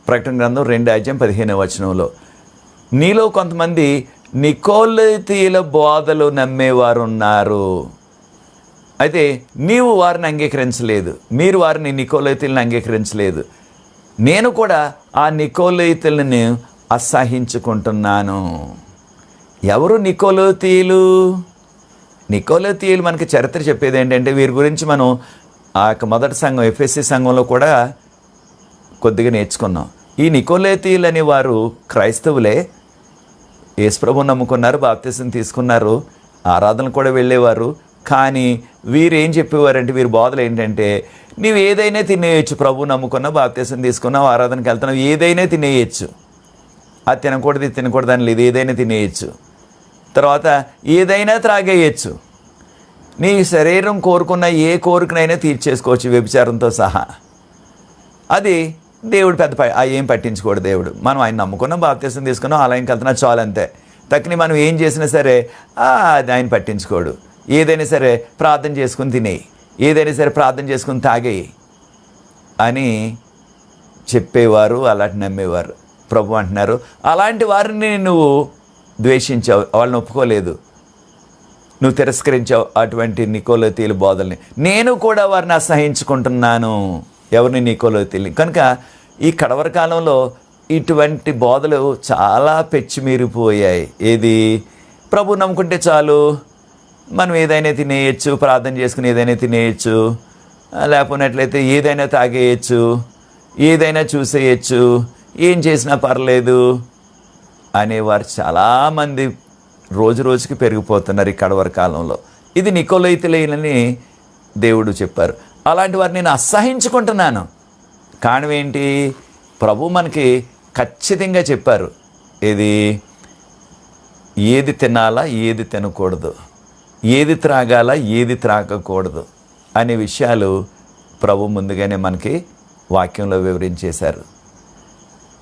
ప్రకటన గ్రంథం 2:15వ వచనంలో, నీలో కొంతమంది నికోలతీయుల బోధలు నమ్మేవారు ఉన్నారు. అయితే నీవు వారిని అంగీకరించలేదు, మీరు వారిని నికోలతీయులను అంగీకరించలేదు. నేను కూడా ఆ నికోలతీయులను అసహించుకుంటున్నాను. ఎవరు నికోలతీయులు? నికోలతీయులు మనకి చరిత్ర చెప్పేది ఏంటంటే, వీరి గురించి మనం ఆ యొక్క మొదటి సంఘం ఎఫెసీ సంఘంలో కూడా కొద్దిగా నేర్చుకున్నాం. ఈ నికోలతీయులు అనే వారు క్రైస్తవులే, యేసుప్రభువుని నమ్ముకున్నారు, బాప్తిసం తీసుకున్నారు, ఆరాధనలు కూడా వెళ్ళేవారు. కానీ వీరు ఏం చెప్పేవారంటే, వీరి బోధలు ఏంటంటే, నీవు ఏదైనా తినేయచ్చు, ప్రభు నమ్ముకున్నావు, బాప్తిసం తీసుకున్నావు, ఆరాధనకి వెళ్తున్నావు, ఏదైనా తినేయచ్చు. అది తినకూడదు, ఇది తినకూడదు అని లేదు, ఏదైనా తినేయచ్చు. తర్వాత ఏదైనా త్రాగేయచ్చు. నీ శరీరం కోరుకున్న ఏ కోరికనైనా తీర్చేసుకోవచ్చు, వ్యభిచారంతో సహా. అది దేవుడు ఏం పట్టించుకోడు దేవుడు. మనం ఆయన నమ్ముకున్నాం, బాప్తిసం తీసుకున్నాం, ఆలయంకి వెళ్తున్నా చాలు అంతే. తక్కని మనం ఏం చేసినా సరే అది ఆయన పట్టించుకోడు. ఏదైనా సరే ప్రార్థన చేసుకుని తినేయి, ఏదైనా సరే ప్రార్థన చేసుకుని తాగేయి అని చెప్పేవారు, అలాంటి నమ్మేవారు. ప్రభు అంటున్నారు, అలాంటి వారిని నువ్వు ద్వేషించావు, వాళ్ళని ఒప్పుకోలేదు, నువ్వు తిరస్కరించావు అటువంటి నికోలతీయుల బోధల్ని. నేను కూడా వారిని అసహించుకుంటున్నాను. ఎవరిని? నికోలతీయుల్ని. కనుక ఈ కడవరి కాలంలో ఇటువంటి బోధలు చాలా పెచ్చిమీరిపోయాయి. ఏది? ప్రభు నమ్ముకుంటే చాలు, మనం ఏదైనా తినేయచ్చు, ప్రార్థన చేసుకుని ఏదైనా తినేయచ్చు, లేకపోయినట్లయితే ఏదైనా తాగేయచ్చు, ఏదైనా చూసేయచ్చు, ఏం చేసినా పర్లేదు అనేవారు చాలామంది రోజు రోజుకి పెరిగిపోతున్నారు ఈ కడవరి కాలంలో. ఇది నికోలతీయులని దేవుడు చెప్పారు. అలాంటి వారిని నేను అసహించుకుంటున్నాను. కారణం ఏంటి? ప్రభు మనకి ఖచ్చితంగా చెప్పారు, ఏది తినాలా, ఏది తినకూడదు, ఏది త్రాగాలా, ఏది త్రాగకూడదు అనే విషయాలు ప్రభు ముందుగానే మనకి వాక్యంలో వివరించేశారు.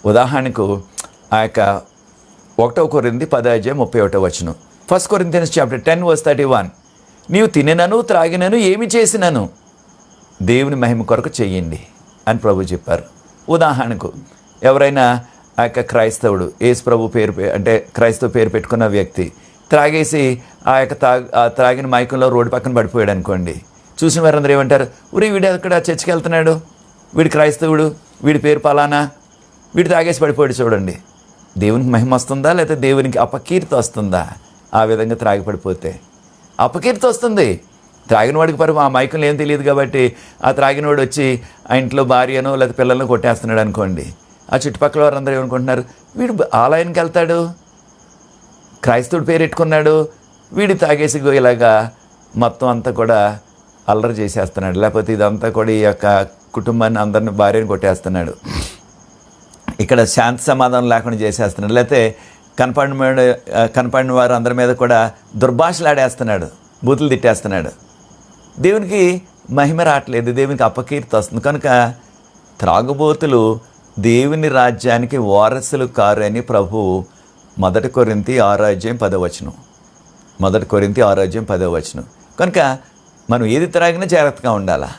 ఉదాహరణకు ఆ యొక్క 1 కొరింథీ 10:31 1 Corinthians chapter 10:31, నీవు తిననను త్రాగినను ఏమి చేసినను దేవుని మహిమ కొరకు చెయ్యండి అని ప్రభు చెప్పారు. ఉదాహరణకు ఎవరైనా ఆ యొక్క క్రైస్తవుడు, యేసు ప్రభు పేరు అంటే క్రైస్తవ పేరు పెట్టుకున్న వ్యక్తి త్రాగేసి ఆ యొక్క త్రాగిన మైకంలో రోడ్డు పక్కన పడిపోయాడు అనుకోండి, చూసిన వారందరూ ఏమంటారు? వీడు అక్కడ చర్చికి వెళ్తున్నాడు, వీడు క్రైస్తవుడు, వీడి పేరు పలానా, వీడు తాగేసి పడిపోయాడు చూడండి. దేవునికి మహిమ వస్తుందా, లేకపోతే దేవునికి అపకీర్తి వస్తుందా? ఆ విధంగా త్రాగి పడిపోతే అపకీర్తి వస్తుంది. త్రాగిన వాడికి ఆ మైకంలో ఏం తెలియదు కాబట్టి ఆ త్రాగినవాడు వచ్చి ఆ ఇంట్లో భార్యనో లేకపోతే పిల్లలను కొట్టేస్తున్నాడు అనుకోండి, ఆ చుట్టుపక్కల వారందరూ ఏమనుకుంటున్నారు? వీడు ఆలయానికి వెళ్తాడు, క్రైస్తవుడు పేరు పెట్టుకున్నాడు, వీడు తాగేసి ఇలాగా మొత్తం అంతా కూడా అల్లరి చేసేస్తున్నాడు, లేకపోతే ఇదంతా కూడా ఈ యొక్క కుటుంబాన్ని అందరిని, భార్యను కొట్టేస్తున్నాడు, ఇక్కడ శాంతి సమాధానం లేకుండా చేసేస్తున్నాడు, లేకపోతే కనపడిన వారు అందరి మీద కూడా దుర్భాషలాడేస్తున్నాడు, బూతులు తిట్టేస్తున్నాడు. దేవునికి మహిమ రావట్లేదు, దేవునికి అపకీర్తి వస్తుంది. కనుక త్రాగుబోతులు దేవుని రాజ్యానికి వారసులు కారు అని ప్రభు 1 కొరింథీ 6:10 1 కొరింథీ 6:10. కనుక మనం ఏది త్రాగినా జాగ్రత్తగా ఉండాలా.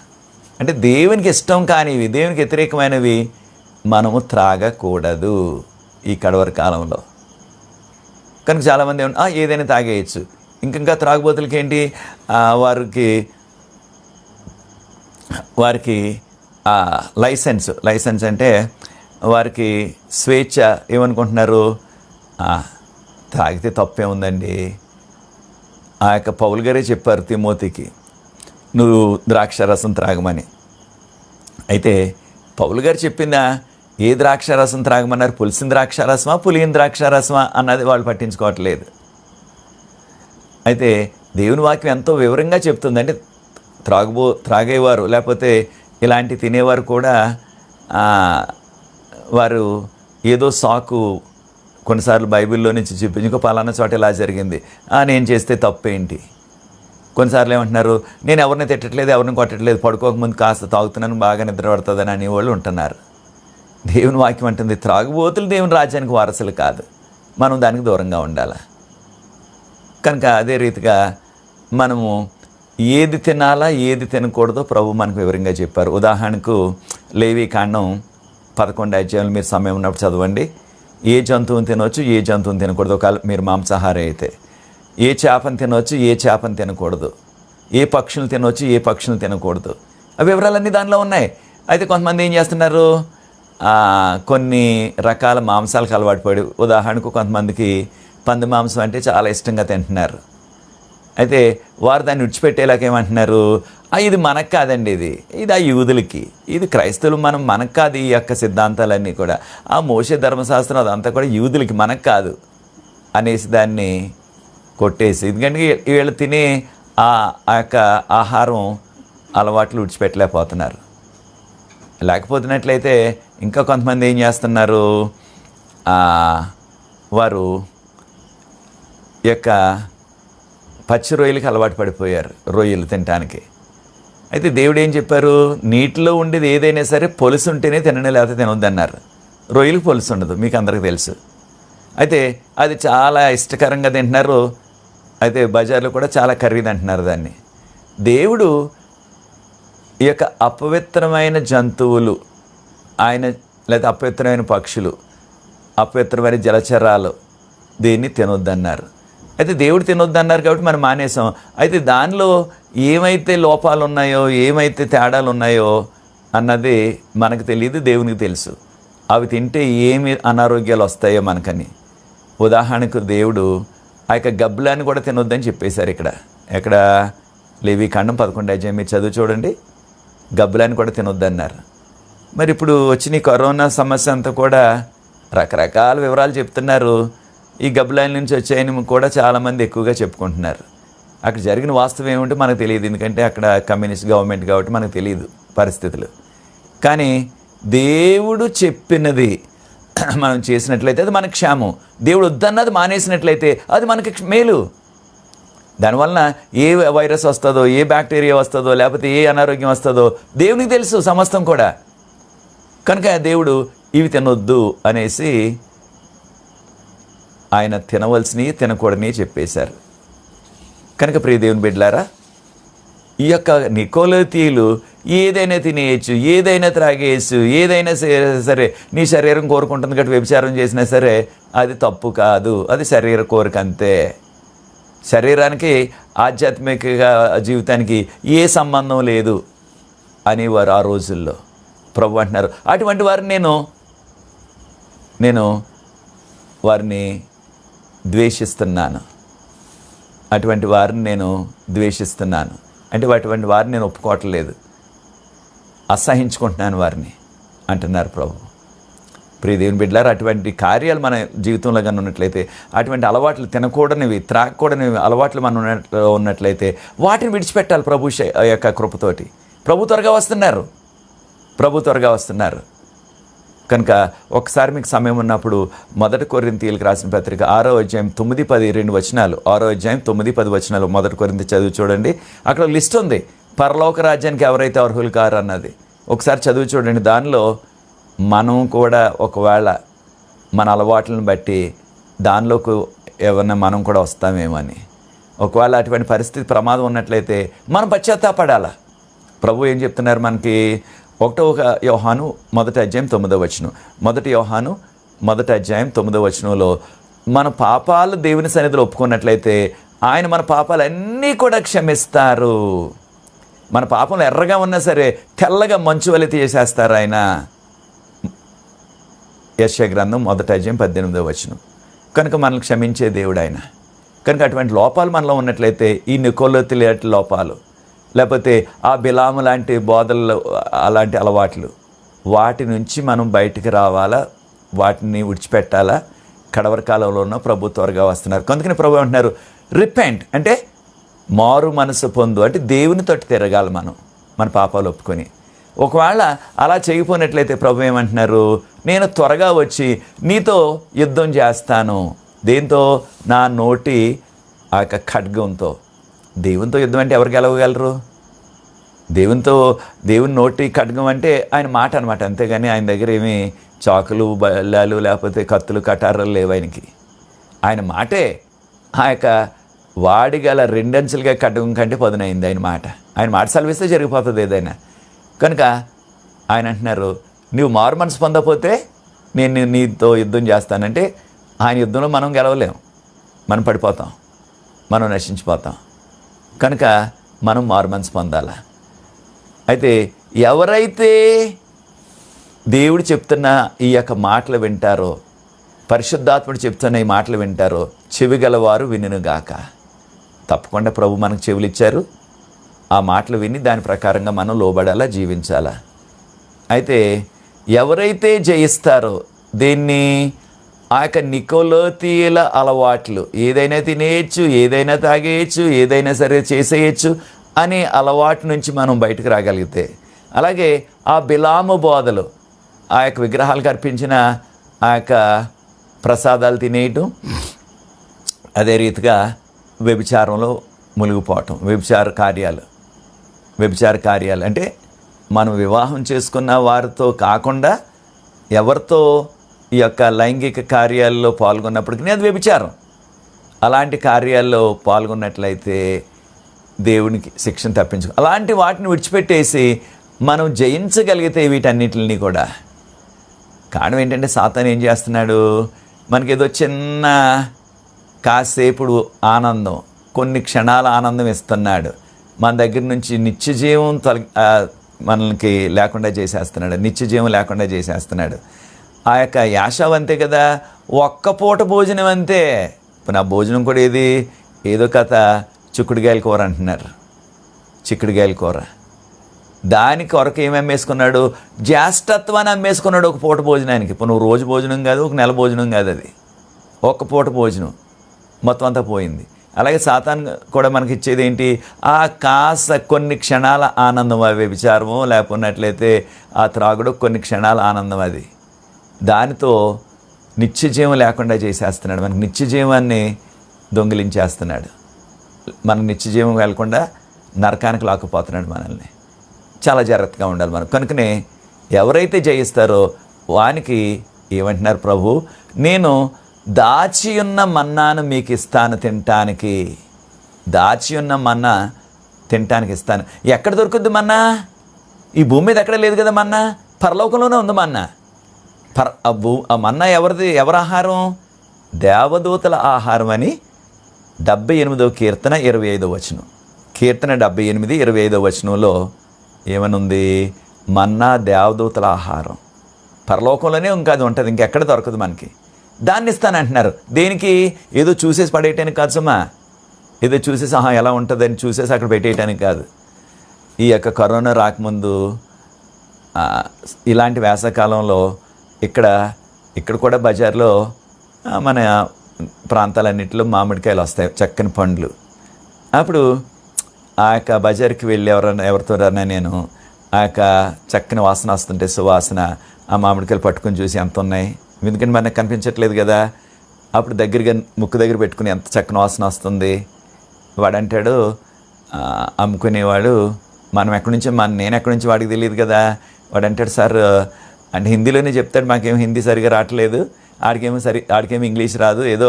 అంటే దేవునికి ఇష్టం కానివి, దేవునికి వ్యతిరేకమైనవి మనము త్రాగకూడదు ఈ కడవరి కాలంలో. కనుక చాలామంది ఏదైనా తాగేయచ్చు. ఇంకా త్రాగుబోతులకి ఏంటి? వారికి లైసెన్స్ అంటే వారికి స్వేచ్ఛ. ఏమనుకుంటున్నారు? తాగితే తప్పే ఉందండి. ఆ యొక్క పౌలు గారే చెప్పారు తిమోతికి, నువ్వు ద్రాక్షారసం త్రాగమని. అయితే పౌలు గారు చెప్పిందా? ఏ ద్రాక్షారసం త్రాగమన్నారు? పులిసిన ద్రాక్షారసమా, పులియని ద్రాక్షారసమా అన్నది వాళ్ళు పట్టించుకోవట్లేదు. అయితే దేవుని వాక్యం ఎంతో వివరంగా చెప్తుంది. అంటే త్రాగేవారు లేకపోతే ఇలాంటి తినేవారు కూడా వారు ఏదో సాకు కొన్నిసార్లు బైబిల్లో నుంచి చూపించి ఇంకో పలానా చోట ఇలా జరిగింది, నేను చేస్తే తప్పేంటి. కొన్నిసార్లు ఏమంటున్నారు, నేను ఎవరిని తిట్టట్లేదు, ఎవరిని కొట్టట్లేదు, పడుకోకముందు కాస్త తాగుతున్నాను బాగా నిద్ర పడుతుందని అనేవాళ్ళు ఉంటున్నారు. దేవుని వాక్యం అంటుంది త్రాగుబోతులు దేవుని రాజ్యానికి వారసులు కాదు, మనం దానికి దూరంగా ఉండాలి. కనుక అదే రీతిగా మనము ఏది తినాలా ఏది తినకూడదో ప్రభు మనకు వివరంగా చెప్పారు. ఉదాహరణకు లేవీకాండం 11 అధ్యాయాలు మీరు సమయం ఉన్నప్పుడు చదవండి. ఏ జంతువుని తినవచ్చు, ఏ జంతువుని తినకూడదు. ఒకవేళ మీరు మాంసాహారి అయితే ఏ చేపను తినవచ్చు, ఏ చేపను తినకూడదు, ఏ పక్షులు తినవచ్చు, ఏ పక్షులు తినకూడదు. ఆ వివరాలన్నీ దానిలో ఉన్నాయి. అయితే కొంతమంది ఏం చేస్తున్నారు, కొన్ని రకాల మాంసాలకు అలవాటు పడి, ఉదాహరణకు కొంతమందికి పంది మాంసం అంటే చాలా ఇష్టంగా తింటున్నారు. అయితే వారు దాన్ని విడిచిపెట్టేలాగా ఏమంటున్నారు, ఇది మనకు కాదండి, ఇది ఆ యూదులకి, ఇది క్రైస్తవులు, మనకు కాదు. ఈ యొక్క సిద్ధాంతాలన్నీ కూడా ఆ మోషే ధర్మశాస్త్రం అదంతా కూడా యూదులకి, మనకు కాదు అనేసి దాన్ని కొట్టేసి, ఎందుకంటే వీళ్ళు తినే ఆ యొక్క ఆహారం అలవాట్లు విడిచిపెట్టలేకపోతున్నారు. లేకపోతున్నట్లయితే ఇంకా కొంతమంది ఏం చేస్తున్నారు, వారు యొక్క పచ్చి రొయ్యలకి అలవాటు పడిపోయారు, రొయ్యలు తినడానికి. అయితే దేవుడు ఏం చెప్పారు, నీటిలో ఉండేది ఏదైనా సరే పొలుసు ఉంటేనే తినని, లేకపోతే తినొద్దన్నారు. రొయ్యలకు పొలుసు ఉండదు, మీకు అందరికీ తెలుసు. అయితే అది చాలా ఇష్టకరంగా తింటున్నారు. అయితే బజార్లో కూడా చాలా ఖరీదు అంటున్నారు దాన్ని. దేవుడు ఈ యొక్క అపవిత్రమైన జంతువులు ఆయన, లేదా అపవిత్రమైన పక్షులు, అపవిత్రమైన జలచరాలు దీన్ని తినొద్దన్నారు. అయితే దేవుడు తినొద్దన్నారు కాబట్టి మనం మానేసాం. అయితే దానిలో ఏమైతే లోపాలు ఉన్నాయో, ఏమైతే తేడాలు ఉన్నాయో అన్నది మనకు తెలియదు, దేవునికి తెలుసు. అవి తింటే ఏమి అనారోగ్యాలు వస్తాయో మనకని. ఉదాహరణకు దేవుడు ఆ యొక్క గబ్బలాన్ని కూడా తినొద్దని చెప్పేశారు. ఎక్కడ లేవీకాండం 11 అధ్యాయం మీరు చదువు చూడండి. గబ్బలాన్ని కూడా తినొద్దన్నారు. మరి ఇప్పుడు వచ్చిన కరోనా సమస్య అంతా కూడా రకరకాల వివరాలు చెప్తున్నారు. ఈ గబ్బలాల నుంచి వచ్చాయని కూడా చాలామంది ఎక్కువగా చెప్పుకుంటున్నారు. అక్కడ జరిగిన వాస్తవం ఏమిటో మనకు తెలియదు, ఎందుకంటే అక్కడ కమ్యూనిస్ట్ గవర్నమెంట్ కాబట్టి మనకు తెలియదు పరిస్థితులు. కానీ దేవుడు చెప్పినది మనం చేసినట్లయితే అది మనకు క్షేమం. దేవుడు వద్దన్నది మానేసినట్లయితే అది మనకి మేలు. దానివలన ఏ వైరస్ వస్తుందో, ఏ బ్యాక్టీరియా వస్తుందో, లేకపోతే ఏ అనారోగ్యం వస్తుందో దేవునికి తెలుసు సమస్తం కూడా. కనుక దేవుడు ఇవి తినొద్దు అనేసి ఆయన తినవలసినవి తినకూడని చెప్పేశారు. కనుక ప్రియ దేవుని బిడ్డలారా, ఈ యొక్క నికోలతీయులు ఏదైనా తినేయచ్చు, ఏదైనా త్రాగేయచ్చు, ఏదైనా సరే నీ శరీరం కోరుకుంటుంది కాబట్టి వ్యభిచారం చేసినా సరే అది తప్పు కాదు, అది శరీర కోరిక అంతే. శరీరానికి ఆధ్యాత్మిక జీవితానికి ఏ సంబంధం లేదు అనేవారు ఆ రోజుల్లో. ప్రభు అంటున్నారు అటువంటి వారిని నేను వారిని ద్వేషిస్తున్నాను. అటువంటి వారిని నేను ద్వేషిస్తున్నాను అంటే అటువంటి వారిని నేను ఒప్పుకోవట్లేదు, అసహించుకుంటున్నాను వారిని అంటున్నారు ప్రభు. ప్రియ దేవుని బిడ్డలారా, అటువంటి కార్యాలు మన జీవితంలో కానీ ఉన్నట్లయితే, అటువంటి అలవాట్లు తినకూడనివి, త్రాగకూడనివి అలవాట్లు మన ఉన్నట్లయితే వాటిని విడిచిపెట్టాలి ప్రభు యొక్క కృపతోటి. ప్రభు త్వరగా వస్తున్నారు. కనుక ఒకసారి మీకు సమయం ఉన్నప్పుడు 1 కొరింథీయులకు రాసిన పత్రిక 6వ అధ్యాయం 9, 10 2 వచనాలు, 6వ అధ్యాయం 9, 10 వచనాలు 1 కొరింథీ చదివి చూడండి. అక్కడ లిస్ట్ ఉంది, పరలోక రాజ్యానికి ఎవరైతే అర్హులు కారు అన్నది. ఒకసారి చదివి చూడండి. దానిలో మనం కూడా ఒకవేళ మన అలవాట్లను బట్టి దానిలోకి ఏమన్నా మనం కూడా వస్తామేమని. ఒకవేళ అటువంటి పరిస్థితి ప్రమాదం ఉన్నట్లయితే మనం పశ్చాత్తాపడాలా. ప్రభు ఏం చెప్తున్నారు మనకి, 1 యోహాను 1వ అధ్యాయం 9వ వచనం, 1 యోహాను 1వ అధ్యాయం 9వ వచనంలో మన పాపాలు దేవుని సన్నిధిలో ఒప్పుకున్నట్లయితే ఆయన మన పాపాలన్నీ కూడా క్షమిస్తారు. మన పాపం ఎర్రగా ఉన్నా సరే తెల్లగా మంచు వలె తీసేస్తారు ఆయన. యెషయా గ్రంథం 1వ అధ్యాయం 18వ వచనం. కనుక మనల్ని క్షమించే దేవుడు ఆయన. కనుక అటువంటి లోపాలు మనలో ఉన్నట్లయితే, ఈ నికోలతీయుల లోపాలు, లేకపోతే ఆ బిలాము లాంటి బోధలు, అలాంటి అలవాట్లు, వాటి నుంచి మనం బయటికి రావాలా, వాటిని విడిచిపెట్టాలా. కడవరి కాలంలో ఉన్న ప్రభు త్వరగా వస్తున్నారు. అందుకని ప్రభు అంటున్నారు రిపెంట్ అంటే మారు మనసు పొందు అంటే దేవుని తోటి తిరగాలి మనం, మన పాపాలు ఒప్పుకొని. ఒకవేళ అలా చేయకపోయినట్లయితే ప్రభు ఏమంటున్నారు, నేను త్వరగా వచ్చి నీతో యుద్ధం చేస్తాను. దేంతో? నా నోటి ఆ యొక్క ఖడ్గంతో. దేవునితో యుద్ధం అంటే ఎవరు గెలవగలరు? దేవుని నోటి ఖడ్గం అంటే ఆయన మాట అనమాట, అంతేగాని ఆయన దగ్గర ఏమీ చాకులు బల్లాలు లేకపోతే కత్తులు కటారాలు లేవు ఆయనకి. ఆయన మాటే ఆ యొక్క వాడిగల రెండంచులుగా ఖడ్గం కంటే పదునైంది ఆయన మాట. ఆయన మాట సెలవిస్తే జరిగిపోతుంది ఏదైనా. కనుక ఆయన అంటున్నారు, నువ్వు మారు మనసు పొందకపోతే నేను నీతో యుద్ధం చేస్తానంటే ఆయన యుద్ధంలో మనం గెలవలేం, మనం పడిపోతాం, మనం నశించిపోతాం. కనుక మనం మారు మనసు పొందాలి. అయితే ఎవరైతే దేవుడు చెప్తున్న ఈ యొక్క మాటలు వింటారో, పరిశుద్ధాత్ముడు చెప్తున్న ఈ మాటలు వింటారో, చెవిగలవారు వినుగాక. తప్పకుండా ప్రభు మనకు చెవులు ఇచ్చారు. ఆ మాటలు విని దాని ప్రకారంగా మనం లోబడాలా, జీవించాలా. అయితే ఎవరైతే జయిస్తారో దీన్ని, ఆ యొక్క నికోలోతీయుల అలవాట్లు, ఏదైనా తినేయచ్చు, ఏదైనా తాగేయచ్చు, ఏదైనా సరే చేసేయచ్చు అనే అలవాటు నుంచి మనం బయటకు రాగలిగితే, అలాగే ఆ బిలాము బోధలు, ఆ యొక్క విగ్రహాలకు అర్పించిన ఆ యొక్క ప్రసాదాలు తినేయటం, అదే రీతిగా వ్యభిచారంలో మునిగిపోవటం, వ్యభిచార కార్యాలు అంటే మనం వివాహం చేసుకున్న వారితో కాకుండా ఎవరితో ఈ యొక్క లైంగిక కార్యాల్లో పాల్గొన్నప్పటికీ అది వ్యభిచారం. అలాంటి కార్యాల్లో పాల్గొన్నట్లయితే దేవునికి శిక్షను తప్పించుకో. అలాంటి వాటిని విడిచిపెట్టేసి మనం జయించగలిగితే వీటన్నిటిని కూడా, కారణం ఏంటంటే సాతాను ఏం చేస్తున్నాడు, మనకేదో చిన్న కాసేపుడు ఆనందం, కొన్ని క్షణాల ఆనందం ఇస్తున్నాడు. మన దగ్గర నుంచి నిత్యజీవం మనకి లేకుండా చేసేస్తున్నాడు, నిత్యజీవం లేకుండా చేసేస్తున్నాడు. ఆ యొక్క యాషావు అంతే కదా, ఒక్క పూట భోజనం అంతే. ఇప్పుడు నా భోజనం కూడా ఏదో కథ చిక్కుడుగాయల కూర అంటున్నారు, చిక్కుడుగాయల కూర. దాని కొరకు ఏమి అమ్మేసుకున్నాడు, జ్యేష్ఠత్వాన్ని అమ్మేసుకున్నాడు ఒక పూట భోజనానికి. ఇప్పుడు నువ్వు రోజు భోజనం కాదు, ఒక నెల భోజనం కాదు, అది ఒక్క పూట భోజనం మొత్తం అంతా పోయింది. అలాగే సాతాను కూడా మనకి ఇచ్చేది ఏంటి, ఆ కొన్ని క్షణాల ఆనందం, అవి విచారమో లేకున్నట్లయితే ఆ త్రాగుడు కొన్ని క్షణాల ఆనందం. అది దానితో నిత్యజీవం లేకుండా చేసేస్తున్నాడు, మనకి నిత్యజీవాన్ని దొంగిలించేస్తున్నాడు. మన నిత్యజీవం వెళ్లకుండా నరకానికి లాక్కుపోతున్నాడు మనల్ని. చాలా జాగ్రత్తగా ఉండాలి మనం. కనుకనే ఎవరైతే జయిస్తారో వానికి ఏమంటున్నారు ప్రభు, నేను దాచి ఉన్న మన్నాను మీకు ఇస్తాను తినటానికి. దాచి ఉన్న మన్నా తినటానికి ఇస్తాను. ఎక్కడ దొరుకుద్ది మన్నా? ఈ భూమి మీద ఎక్కడ లేదు కదా మన్నా, పరలోకంలోనే ఉంది మన్నా. ఆ మన్నా ఎవరి ఆహారం? దేవదూతల ఆహారం అని 78వ కీర్తన 25వ వచనం. కీర్తన 78, 25వ వచనంలో ఏమనుంది? మన్నా దేవదూతల ఆహారం, పరలోకంలోనే ఇంకా అది ఉంటుంది, ఇంకెక్కడ దొరకదు మనకి. దాన్ని ఇస్తానంటున్నారు. దేనికి? ఏదో చూసేసి పడేయటానికి కాదు సుమా, ఏదో చూసేసి ఎలా ఉంటుందని చూసేసి అక్కడ పెట్టేయటానికి కాదు. ఈ యొక్క కరోనా రాకముందు ఇలాంటి వేసవకాలంలో ఇక్కడ కూడా బజార్లో మన ప్రాంతాలన్నింటిలో మామిడికాయలు వస్తాయి, చక్కని పండ్లు. అప్పుడు ఆ యొక్క బజార్కి వెళ్ళి ఎవరితోనైనా నేను ఆ యొక్క చక్కని వాసన వస్తుంటే, సువాసన, ఆ మామిడికాయలు పట్టుకొని చూసి ఎంత ఉన్నాయి, ఎందుకంటే మనకు కనిపించట్లేదు కదా. అప్పుడు దగ్గరగా ముక్కు దగ్గర పెట్టుకుని ఎంత చక్కని వాసన వస్తుంది. వాడంటాడు, అమ్ముకునేవాడు, నేను ఎక్కడి నుంచి వాడికి తెలియదు కదా. వాడు అంటాడు, సార్ అంటే హిందీలోనే చెప్తాడు, మాకేమో హిందీ సరిగా రావట్లేదు, ఆడికేమో ఇంగ్లీష్ రాదు, ఏదో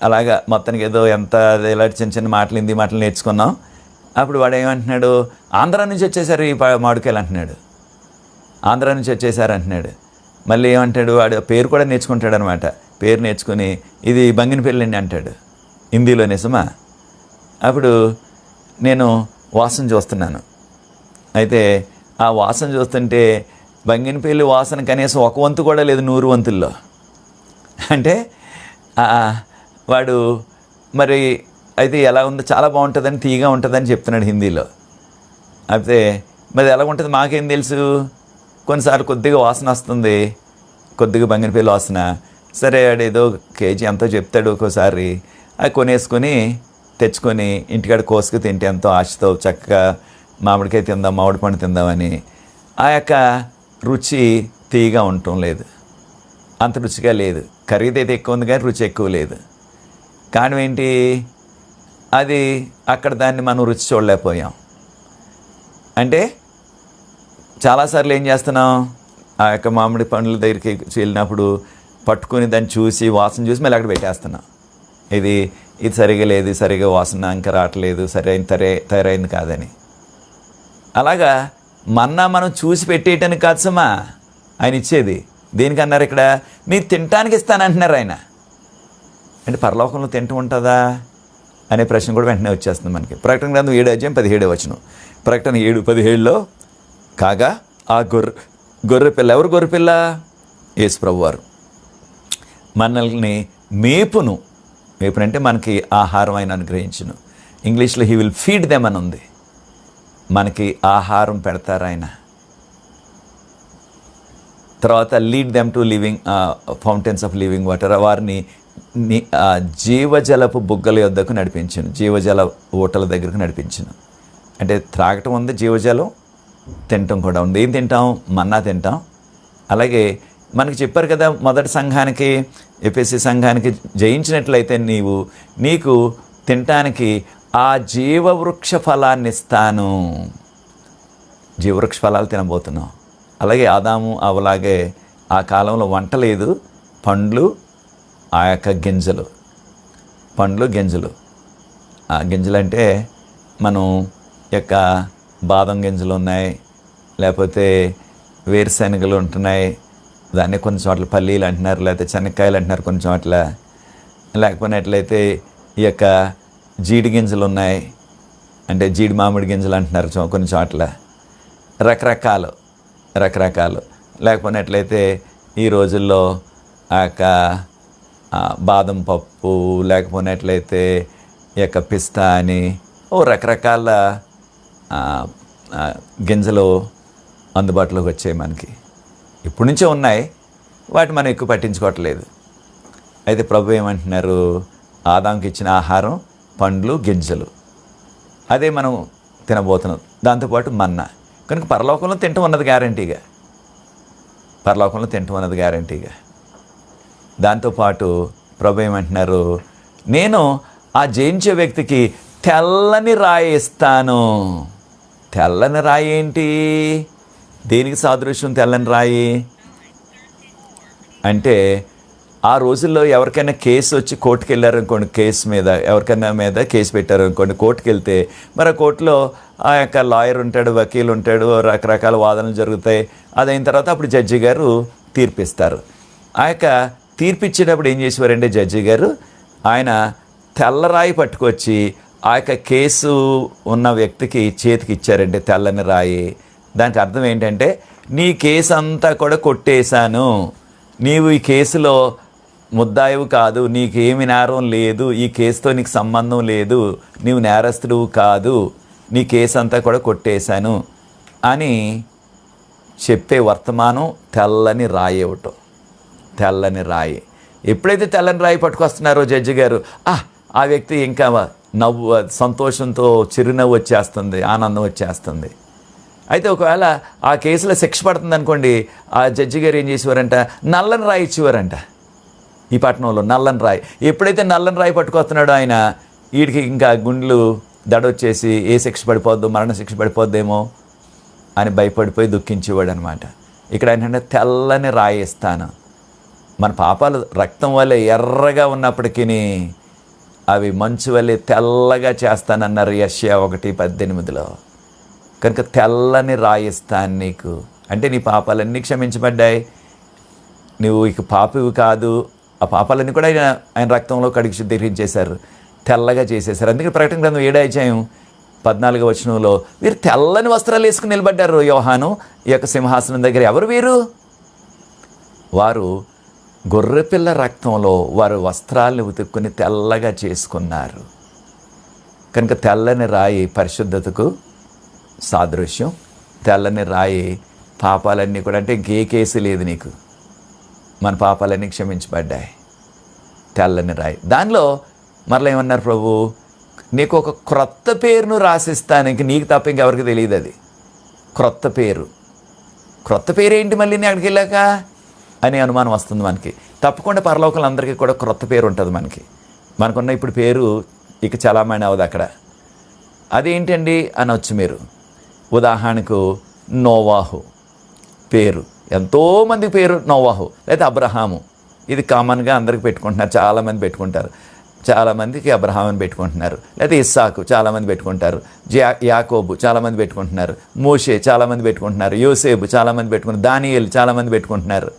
అలాగా మొత్తానికి ఏదో ఎంత ఇలాంటి చిన్న మాటలు, హిందీ మాటలు నేర్చుకున్నాం. అప్పుడు వాడు ఏమంటున్నాడు, ఆంధ్రా నుంచి వచ్చేసారు ఈ మామిడికాయలు అంటున్నాడు, ఆంధ్రా నుంచి వచ్చేసారు అంటున్నాడు. మళ్ళీ ఏమంటాడు, వాడు పేరు కూడా నేర్చుకుంటాడు అనమాట. పేరు నేర్చుకుని ఇది బంగినపల్లి అండి అంటాడు హిందీలో. నిజమా? అప్పుడు నేను వాసన చూస్తున్నాను. అయితే ఆ వాసన చూస్తుంటే బంగినపల్లి వాసన కనీసం ఒక వంతు కూడా లేదు 100 వంతుల్లో. అంటే వాడు మరి అయితే ఎలా ఉందో, చాలా బాగుంటుందని, తీయగా ఉంటుందని చెప్తున్నాడు హిందీలో. అయితే మరి ఎలా ఉంటుంది మాకేం తెలుసు. కొన్నిసార్లు కొద్దిగా వాసన వస్తుంది, కొద్దిగా బంగినపల్లి వాసన. సరే వాడు ఏదో కేజీ ఎంతో చెప్తాడు ఒక్కోసారి, అది కొనేసుకొని తెచ్చుకొని ఇంటికాడ కోసుకు తింటే ఎంతో ఆశతో చక్కగా మామిడికాయ తిందాం, మామిడి పండు తిందామని ఆ యొక్క రుచి తీయగా ఉండటం లేదు, అంత రుచిగా లేదు. ఖరీదైతే ఎక్కువ ఉంది కానీ రుచి ఎక్కువ లేదు. కారణం ఏంటి? అది అక్కడ దాన్ని మనం రుచి చూడలేకపోయాం. అంటే చాలాసార్లు ఏం చేస్తున్నాం, ఆ యొక్క మామిడి పండ్ల దగ్గరికి వెళ్ళినప్పుడు పట్టుకొని దాన్ని చూసి వాసన చూసి మళ్ళీ అక్కడ పెట్టేస్తున్నాం. ఇది సరిగా లేదు, సరిగా వాసన ఇంకా రావట్లేదు, తయారైంది కాదని. అలాగా మన్నా మనం చూసి పెట్టేయటానికి కాదు సుమా ఆయన ఇచ్చేది. దేనికన్నారు ఇక్కడ? మీరు తినటానికి ఇస్తానంటున్నారు ఆయన. అంటే పరలోకంలో తింటూ ఉంటుందా అనే ప్రశ్న కూడా వెంటనే వచ్చేస్తుంది మనకి. ప్రకటన గ్రంథం 7:17 ప్రకటన 7:17 కాగా ఆ గొర్రెపిల్ల, ఎవరు గొర్రెపిల్ల? యేసు ప్రభువారు మనల్ని మేపును అంటే మనకి ఆహారం ఆయన అనుగ్రహించును. ఇంగ్లీష్లో హీ విల్ ఫీడ్ దెమ్ అని ఉంది. మనకి ఆహారం పెడతారు ఆయన. తర్వాత lead them to living fountains of living water, వారిని జీవజలపు బుగ్గల యొద్దకు నడిపించును, జీవజల ఊటల దగ్గరకు నడిపించును. అంటే త్రాగటం ఉంది, జీవజలం తినటం కూడా ఉంది. ఏం తింటాం? మన్నా తింటాం. అలాగే మనకి చెప్పారు కదా, మొదటి సంఘానికి, ఎఫెసీ సంఘానికి జయించినట్లయితే నీకు తినటానికి ఆ జీవవృక్ష ఫలాన్ని ఇస్తాను. జీవవృక్ష ఫలాలు తినబోతున్నాం. అలాగే ఆదాము అవలాగే ఆ కాలంలో వంట లేదు, పండ్లు, ఆ యొక్క గింజలు, పండ్లు గింజలు. ఆ గింజలు అంటే మనం యొక్క బాదం గింజలు ఉన్నాయి, లేకపోతే వేరుశనగలు ఉంటున్నాయి, దాన్ని కొన్ని చోట్ల పల్లీలు అంటున్నారు, లేకపోతే శనక్కాయలు అంటున్నారు కొన్ని చోట్ల, లేకపోయినట్లయితే ఈ యొక్క జీడి గింజలు ఉన్నాయి, అంటే జీడి మామిడి గింజలు అంటున్నారు కొన్ని చోట్ల. రకరకాలు లేకపోయినట్లయితే ఈ రోజుల్లో ఆ యొక్క బాదం పప్పు, లేకపోయినట్లయితే ఈ యొక్క పిస్తా అని రకరకాల గింజలు అందుబాటులోకి వచ్చాయి మనకి. ఇప్పటి నుంచే ఉన్నాయి, వాటి మనం ఎక్కువ పట్టించుకోవట్లేదు. అయితే ప్రభు ఏమంటున్నారు? ఆదాంకి ఇచ్చిన ఆహారం పండ్లు, గింజలు, అదే మనం తినబోతున్నాం. దాంతోపాటు మన్నా. కనుక పరలోకంలో తింటూ ఉన్నది గ్యారంటీగా. దాంతోపాటు ప్రభు ఏమంటున్నారు? నేను ఆ జయించే వ్యక్తికి తెల్లని రాయి ఇస్తాను. తెల్లని రాయి ఏంటి? దేనికి సాదృశ్యం తెల్లని రాయి అంటే? ఆ రోజుల్లో ఎవరికైనా కేసు వచ్చి కోర్టుకు వెళ్ళారనుకోండి, కేసు మీద మీద కేసు పెట్టారనుకోండి, కోర్టుకు వెళ్తే మరి ఆ కోర్టులో ఆ యొక్క లాయర్ ఉంటాడు, వకీలు ఉంటాడు, రకరకాల వాదనలు జరుగుతాయి. అదైన తర్వాత అప్పుడు జడ్జి గారు తీర్పిస్తారు. ఆ యొక్క తీర్పిచ్చేటప్పుడు ఏం చేసేవారంటే జడ్జి గారు, ఆయన తెల్లరాయి పట్టుకొచ్చి ఆ యొక్క కేసు ఉన్న వ్యక్తికి చేతికి ఇచ్చారంటే తెల్లని రాయి. దానికి అర్థం ఏంటంటే, నీ కేసు అంతా కూడా కొట్టేశాను, నీవు ఈ కేసులో ముద్దాయివు కాదు, నీకేమి నేరం లేదు, ఈ కేసుతో నీకు సంబంధం లేదు, నీవు నేరస్తుడు కాదు, నీ కేసు అంతా కూడా కొట్టేశాను అని చెప్పే వర్తమానం తెల్లని రాయి ఇవ్వటం. తెల్లని రాయి. ఎప్పుడైతే తెల్లని రాయి పట్టుకొస్తున్నారో జడ్జి గారు, ఆ వ్యక్తి ఇంకా సంతోషంతో చిరునవ్వు వచ్చేస్తుంది, ఆనందం వచ్చేస్తుంది. అయితే ఒకవేళ ఆ కేసులో శిక్ష పడుతుంది అనుకోండి, ఆ జడ్జి గారు ఏం చేసేవారంట? నల్లని రాయి ఇచ్చేవారంట. ఈ పట్టణంలో నల్లని రాయి. ఎప్పుడైతే నల్లని రాయి పట్టుకొస్తున్నాడో ఆయన, వీడికి ఇంకా గుండెలు దడొచ్చేసి ఏ శిక్ష పడిపోద్దు, మరణ శిక్ష పడిపోద్దేమో అని భయపడిపోయి దుఃఖించేవాడు అనమాట. ఇక్కడ ఏంటంటే తెల్లని రాయి ఇస్తాను. మన పాపాలు రక్తం వల్ల ఎర్రగా ఉన్నప్పటికీ అవి మంచు వల్లే తెల్లగా చేస్తానన్నారు యెషయా 1:18. కనుక తెల్లని రాయి ఇస్తాను నీకు. అంటే నీ పాపాలన్నీ క్షమించబడ్డాయి, నువ్వు ఇక పాపివి కాదు. ఆ పాపాలన్నీ కూడా ఆయన రక్తంలో కడిగి శుద్ధీకరించేశారు, తెల్లగా చేసేశారు. అందుకే ప్రకటన గ్రంథం 7:14 వీరు తెల్లని వస్త్రాలు వేసుకుని నిలబడ్డారు యోహాను ఈ యొక్క సింహాసనం దగ్గర. ఎవరు వీరు? వారు గొర్రెపిల్ల రక్తంలో వారు వస్త్రాలను ఉతుక్కుని తెల్లగా చేసుకున్నారు. కనుక తెల్లని రాయి పరిశుద్ధతకు సాదృశ్యం. తెల్లని రాయి పాపాలన్నీ కూడా, అంటే ఇంకే కేసు లేదు నీకు, మన పాపాలన్నీ క్షమించబడ్డాయి. తెల్లని రాయి. దానిలో మరలా ఏమన్నారు ప్రభు? నీకు ఒక క్రొత్త పేరును రాసిస్తాను, ఇంక నీకు తప్ప ఇంకెవరికి తెలియదు. అది క్రొత్త పేరు. క్రొత్త పేరు ఏంటి మళ్ళీ నేను అక్కడికి వెళ్ళాక అనే అనుమానం వస్తుంది మనకి. తప్పకుండా పరలోకంలో అందరికీ కూడా క్రొత్త పేరు ఉంటుంది. మనకున్న ఇప్పుడు పేరు ఇక చలామణి అవ్వదు అక్కడ. అదేంటండి అనవచ్చు మీరు. ఉదాహరణకు నోవాహు పేరు, ఎంతోమంది పేరు నోవాహు, లేదా అబ్రహాము. ఇది కామన్గా అందరికి పెట్టుకుంటున్నారు, చాలామంది పెట్టుకుంటారు. చాలామందికి అబ్రహాం అని పెట్టుకుంటున్నారు, లేదా ఇస్సాకు చాలామంది పెట్టుకుంటారు, యాకోబు చాలామంది పెట్టుకుంటున్నారు, మోషే చాలామంది పెట్టుకుంటున్నారు, యోసేపు చాలామంది పెట్టుకుంటారు, దానియేలు చాలామంది పెట్టుకుంటున్నారు.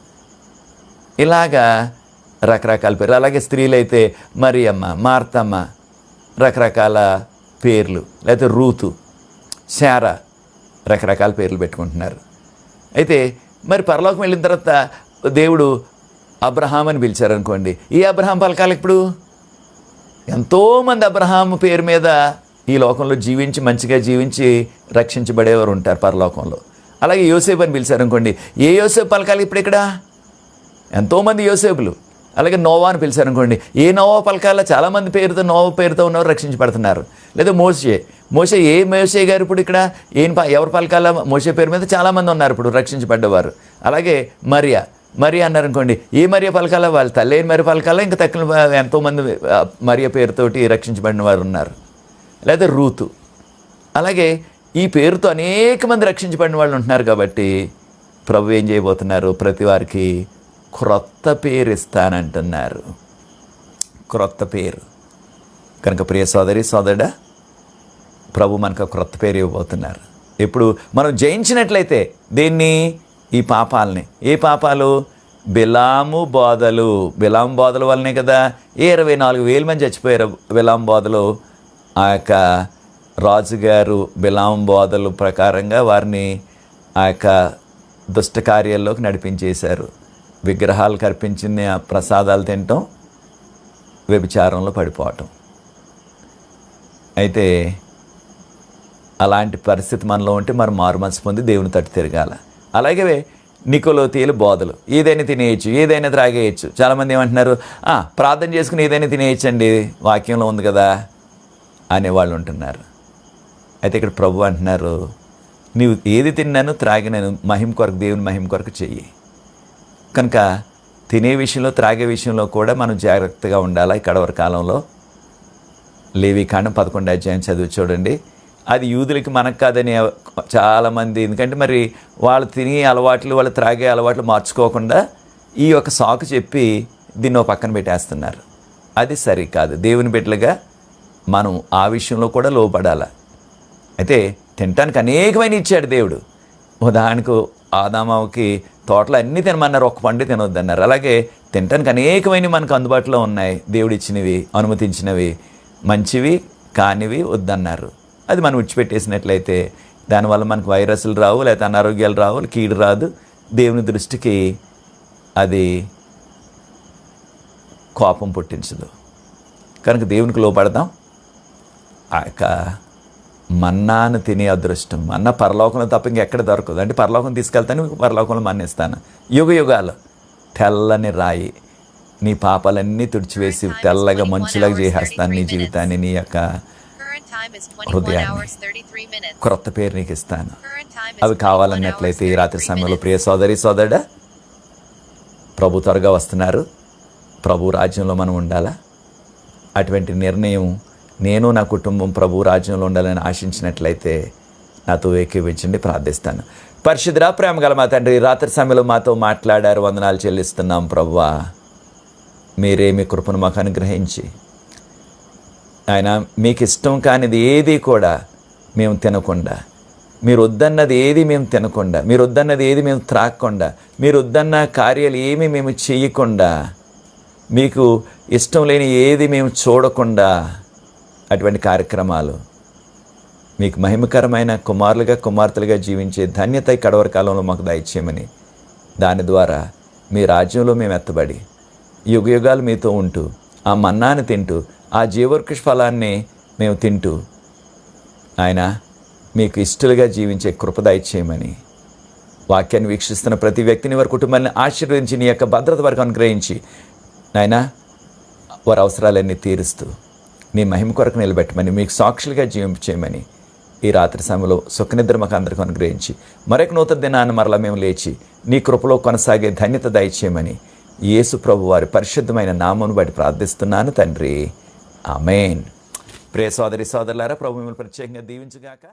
ఇలాగా రకరకాల పేర్లు. అలాగే స్త్రీలైతే మరియమ్మ, మార్తమ్మ, రకరకాల పేర్లు, లేకపోతే రూతు, శారా, రకరకాల పేర్లు పెట్టుకుంటున్నారు. అయితే మరి పరలోకం వెళ్ళిన తర్వాత దేవుడు అబ్రహాం అని పిలిచారనుకోండి, ఈ అబ్రహాం పలకాలి. ఇప్పుడు ఎంతోమంది అబ్రహాం పేరు మీద ఈ లోకంలో జీవించి మంచిగా జీవించి రక్షించబడేవారు ఉంటారు పరలోకంలో. అలాగే యోసేపు అని పిలిచారనుకోండి, ఏ యోసేపు పలకాలి ఇప్పుడు ఇక్కడ? ఎంతోమంది యోసేపులు. అలాగే నోవా అని పిలిచారనుకోండి, ఏ నోవా పలకాల? చాలామంది పేరుతో నోవా పేరుతో ఉన్నవారు రక్షించబడుతున్నారు. లేదా మోషే ఏ మోషే గారు ఇప్పుడు ఇక్కడ ఎవరు పలకాల? మోషే పేరు మీద చాలామంది ఉన్నారు ఇప్పుడు రక్షించబడ్డవారు. అలాగే మరియా అన్నారనుకోండి, ఏ మరియ పలకాల? వాళ్ళ తల్లి మరి పలకాల? ఇంకా తక్కువ ఎంతోమంది మరియ పేరుతోటి రక్షించబడిన వారు ఉన్నారు. లేదా రూతు. అలాగే ఈ పేరుతో అనేక మంది రక్షించబడిన వాళ్ళు ఉంటున్నారు. కాబట్టి ప్రభు ఏం చేయబోతున్నారు? ప్రతి వారికి క్రొత్త పేరు ఇస్తానంటున్నారు. క్రొత్త పేరు. కనుక ప్రియ సోదరి సోదరుడా, ప్రభు మనకు క్రొత్త పేరు ఇవ్వబోతున్నారు. ఇప్పుడు మనం జయించినట్లయితే దేన్ని? ఈ పాపాలని. ఏ పాపాలు? బిలాము బోధల వల్లనే కదా 24,000 మంది చచ్చిపోయారు. బిలాము బోధలు. ఆ యొక్క రాజుగారు బిలాము బోధలు ప్రకారంగా వారిని ఆ యొక్క దుష్ట కార్యాల్లోకి నడిపించేశారు. విగ్రహాలకు అర్పించిన ప్రసాదాలు తినటం, వ్యభిచారంలో పడిపోవటం. అయితే అలాంటి పరిస్థితి మనలో ఉంటే మనం మారుమనసు పొంది దేవుని తట్టు తిరగాల. అలాగే నికోలోతీయుల బోధలు, ఏదైనా తినేయచ్చు, ఏదైనా త్రాగేయచ్చు. చాలామంది ఏమంటున్నారు, ప్రార్థన చేసుకుని ఏదైనా తినేయచ్చండి, వాక్యంలో ఉంది కదా అనేవాళ్ళు ఉంటున్నారు. అయితే ఇక్కడ ప్రభు అంటున్నారు, నీవు ఏది తిన్నాను త్రాగినాను మహిమ కొరకు, దేవుని మహిమ కొరకు చెయ్యి. కనుక తినే విషయంలో త్రాగే విషయంలో కూడా మనం జాగ్రత్తగా ఉండాలి. ఈ కడవరి కాలంలో లేవీకాండం 11వ అధ్యాయం చదివి చూడండి. అది యూదులకి మనకు కాదని చాలామంది, ఎందుకంటే మరి వాళ్ళు తినే అలవాట్లు, వాళ్ళు త్రాగే అలవాట్లు మార్చుకోకుండా ఈ యొక్క సాకు చెప్పి దీన్ని ఒక పక్కన పెట్టేస్తున్నారు. అది సరికాదు. దేవుని బిడ్డలుగా మనం ఆ విషయంలో కూడా లోపడాలి. అయితే తినటానికి అనేకమైన ఇచ్చాడు దేవుడు. ఉదాహరణకు ఆదామావుకి తోటలో అన్నీ తినమన్నారు, ఒక్క పండు తినొద్దన్నారు. అలాగే తినటానికి అనేకమైన మనకు అందుబాటులో ఉన్నాయి. దేవుడు ఇచ్చినవి, అనుమతించినవి, మంచివి కానివి వద్దన్నారు. అది మనం విడిచిపెట్టేసినట్లయితే దానివల్ల మనకు వైరస్లు రావు, లేకపోతే అనారోగ్యాలు రావు, కీడు రాదు. దేవుని దృష్టికి అది కోపం పుట్టించదు. కనుక దేవునికి లోపడదాం. ఆ యొక్క మన్నాను తినే అదృష్టం, మన్నా పరలోకంలో తప్ప ఇంకెక్కడ దొరకదు. అంటే పరలోకం తీసుకెళ్తాను, పరలోకంలో మన్నిస్తాను. యుగాలు తెల్లని రాయి, నీ పాపాలన్నీ తుడిచివేసి తెల్లగా మంచులాగా చేసేస్తాను నీ జీవితాన్ని, నీ యొక్క హృదయాన్ని. క్రొత్త పేరు నీకు ఇస్తాను. అవి కావాలన్నట్లయితే ఈ రాత్రి సమయంలో ప్రియ సోదరి సోదరుడా, ప్రభు త్వరగా వస్తున్నారు. ప్రభు రాజ్యంలో మనం ఉండాలా? అటువంటి నిర్ణయం నేను, నా కుటుంబం ప్రభు రాజ్యంలో ఉండాలని ఆశించినట్లయితే నాతో ఏకీవించండి, ప్రార్థిస్తాను. పరిశుద్ధ ప్రేమ గల మా తండ్రి, రాత్రి సమయంలో మాతో మాట్లాడారు, వందనాలు చెల్లిస్తున్నాం. ప్రభువా, మీరే మీ కృపను మాకు అనుగ్రహించి ఆయన మీకు ఇష్టం కానిది ఏది కూడా మేము తినకుండా, మీరు వద్దన్నది ఏది మేము తినకుండా, మీరు వద్దన్నది ఏది మేము త్రాగకుండా, మీరు వద్దన్న కార్యాలు ఏమీ మేము చేయకుండా, మీకు ఇష్టం లేని ఏది మేము చూడకుండా, అటువంటి కార్యక్రమాలు మీకు మహిమకరమైన కుమారులుగా కుమార్తెలుగా జీవించే ధన్యత ఈ కడవరి కాలంలో మాకు దయచేయమని, దాని ద్వారా మీ రాజ్యంలో మేము ఎత్తబడి యుగయుగాలు మీతో ఉంటూ ఆ మన్నాన్ని తింటూ ఆ జీవవృక్ష ఫలాన్ని మేము తింటూ ఆయన మీకు ఇష్టలుగా జీవించే కృప దయచేయమని, వాక్యాన్ని వీక్షిస్తున్న ప్రతి వ్యక్తిని, వారి కుటుంబాన్ని ఆశీర్వదించి నీ యొక్క భద్రత వరకు అనుగ్రహించి నాయన వారి అవసరాలన్నీ తీరుస్తూ మీ మహిమ కొరకు నిలబెట్టమని, మీకు సాక్షులుగా జీవించేయమని ఈ రాత్రి సమయంలో సుఖనిద్ర మాకు అందరికీ అనుగ్రహించి మరొక నూతన దినాన్ని మరలా మేము లేచి నీ కృపలో కొనసాగే ధన్యత దయచేయమని యేసు ప్రభు వారి పరిశుద్ధమైన నామమును బట్టి ప్రార్థిస్తున్నాను తండ్రి. ఆమేన్. ప్రియ సోదరి సోదరులారా, ప్రభు మిమ్మల్ని ప్రత్యేకంగా దీవించుగాక.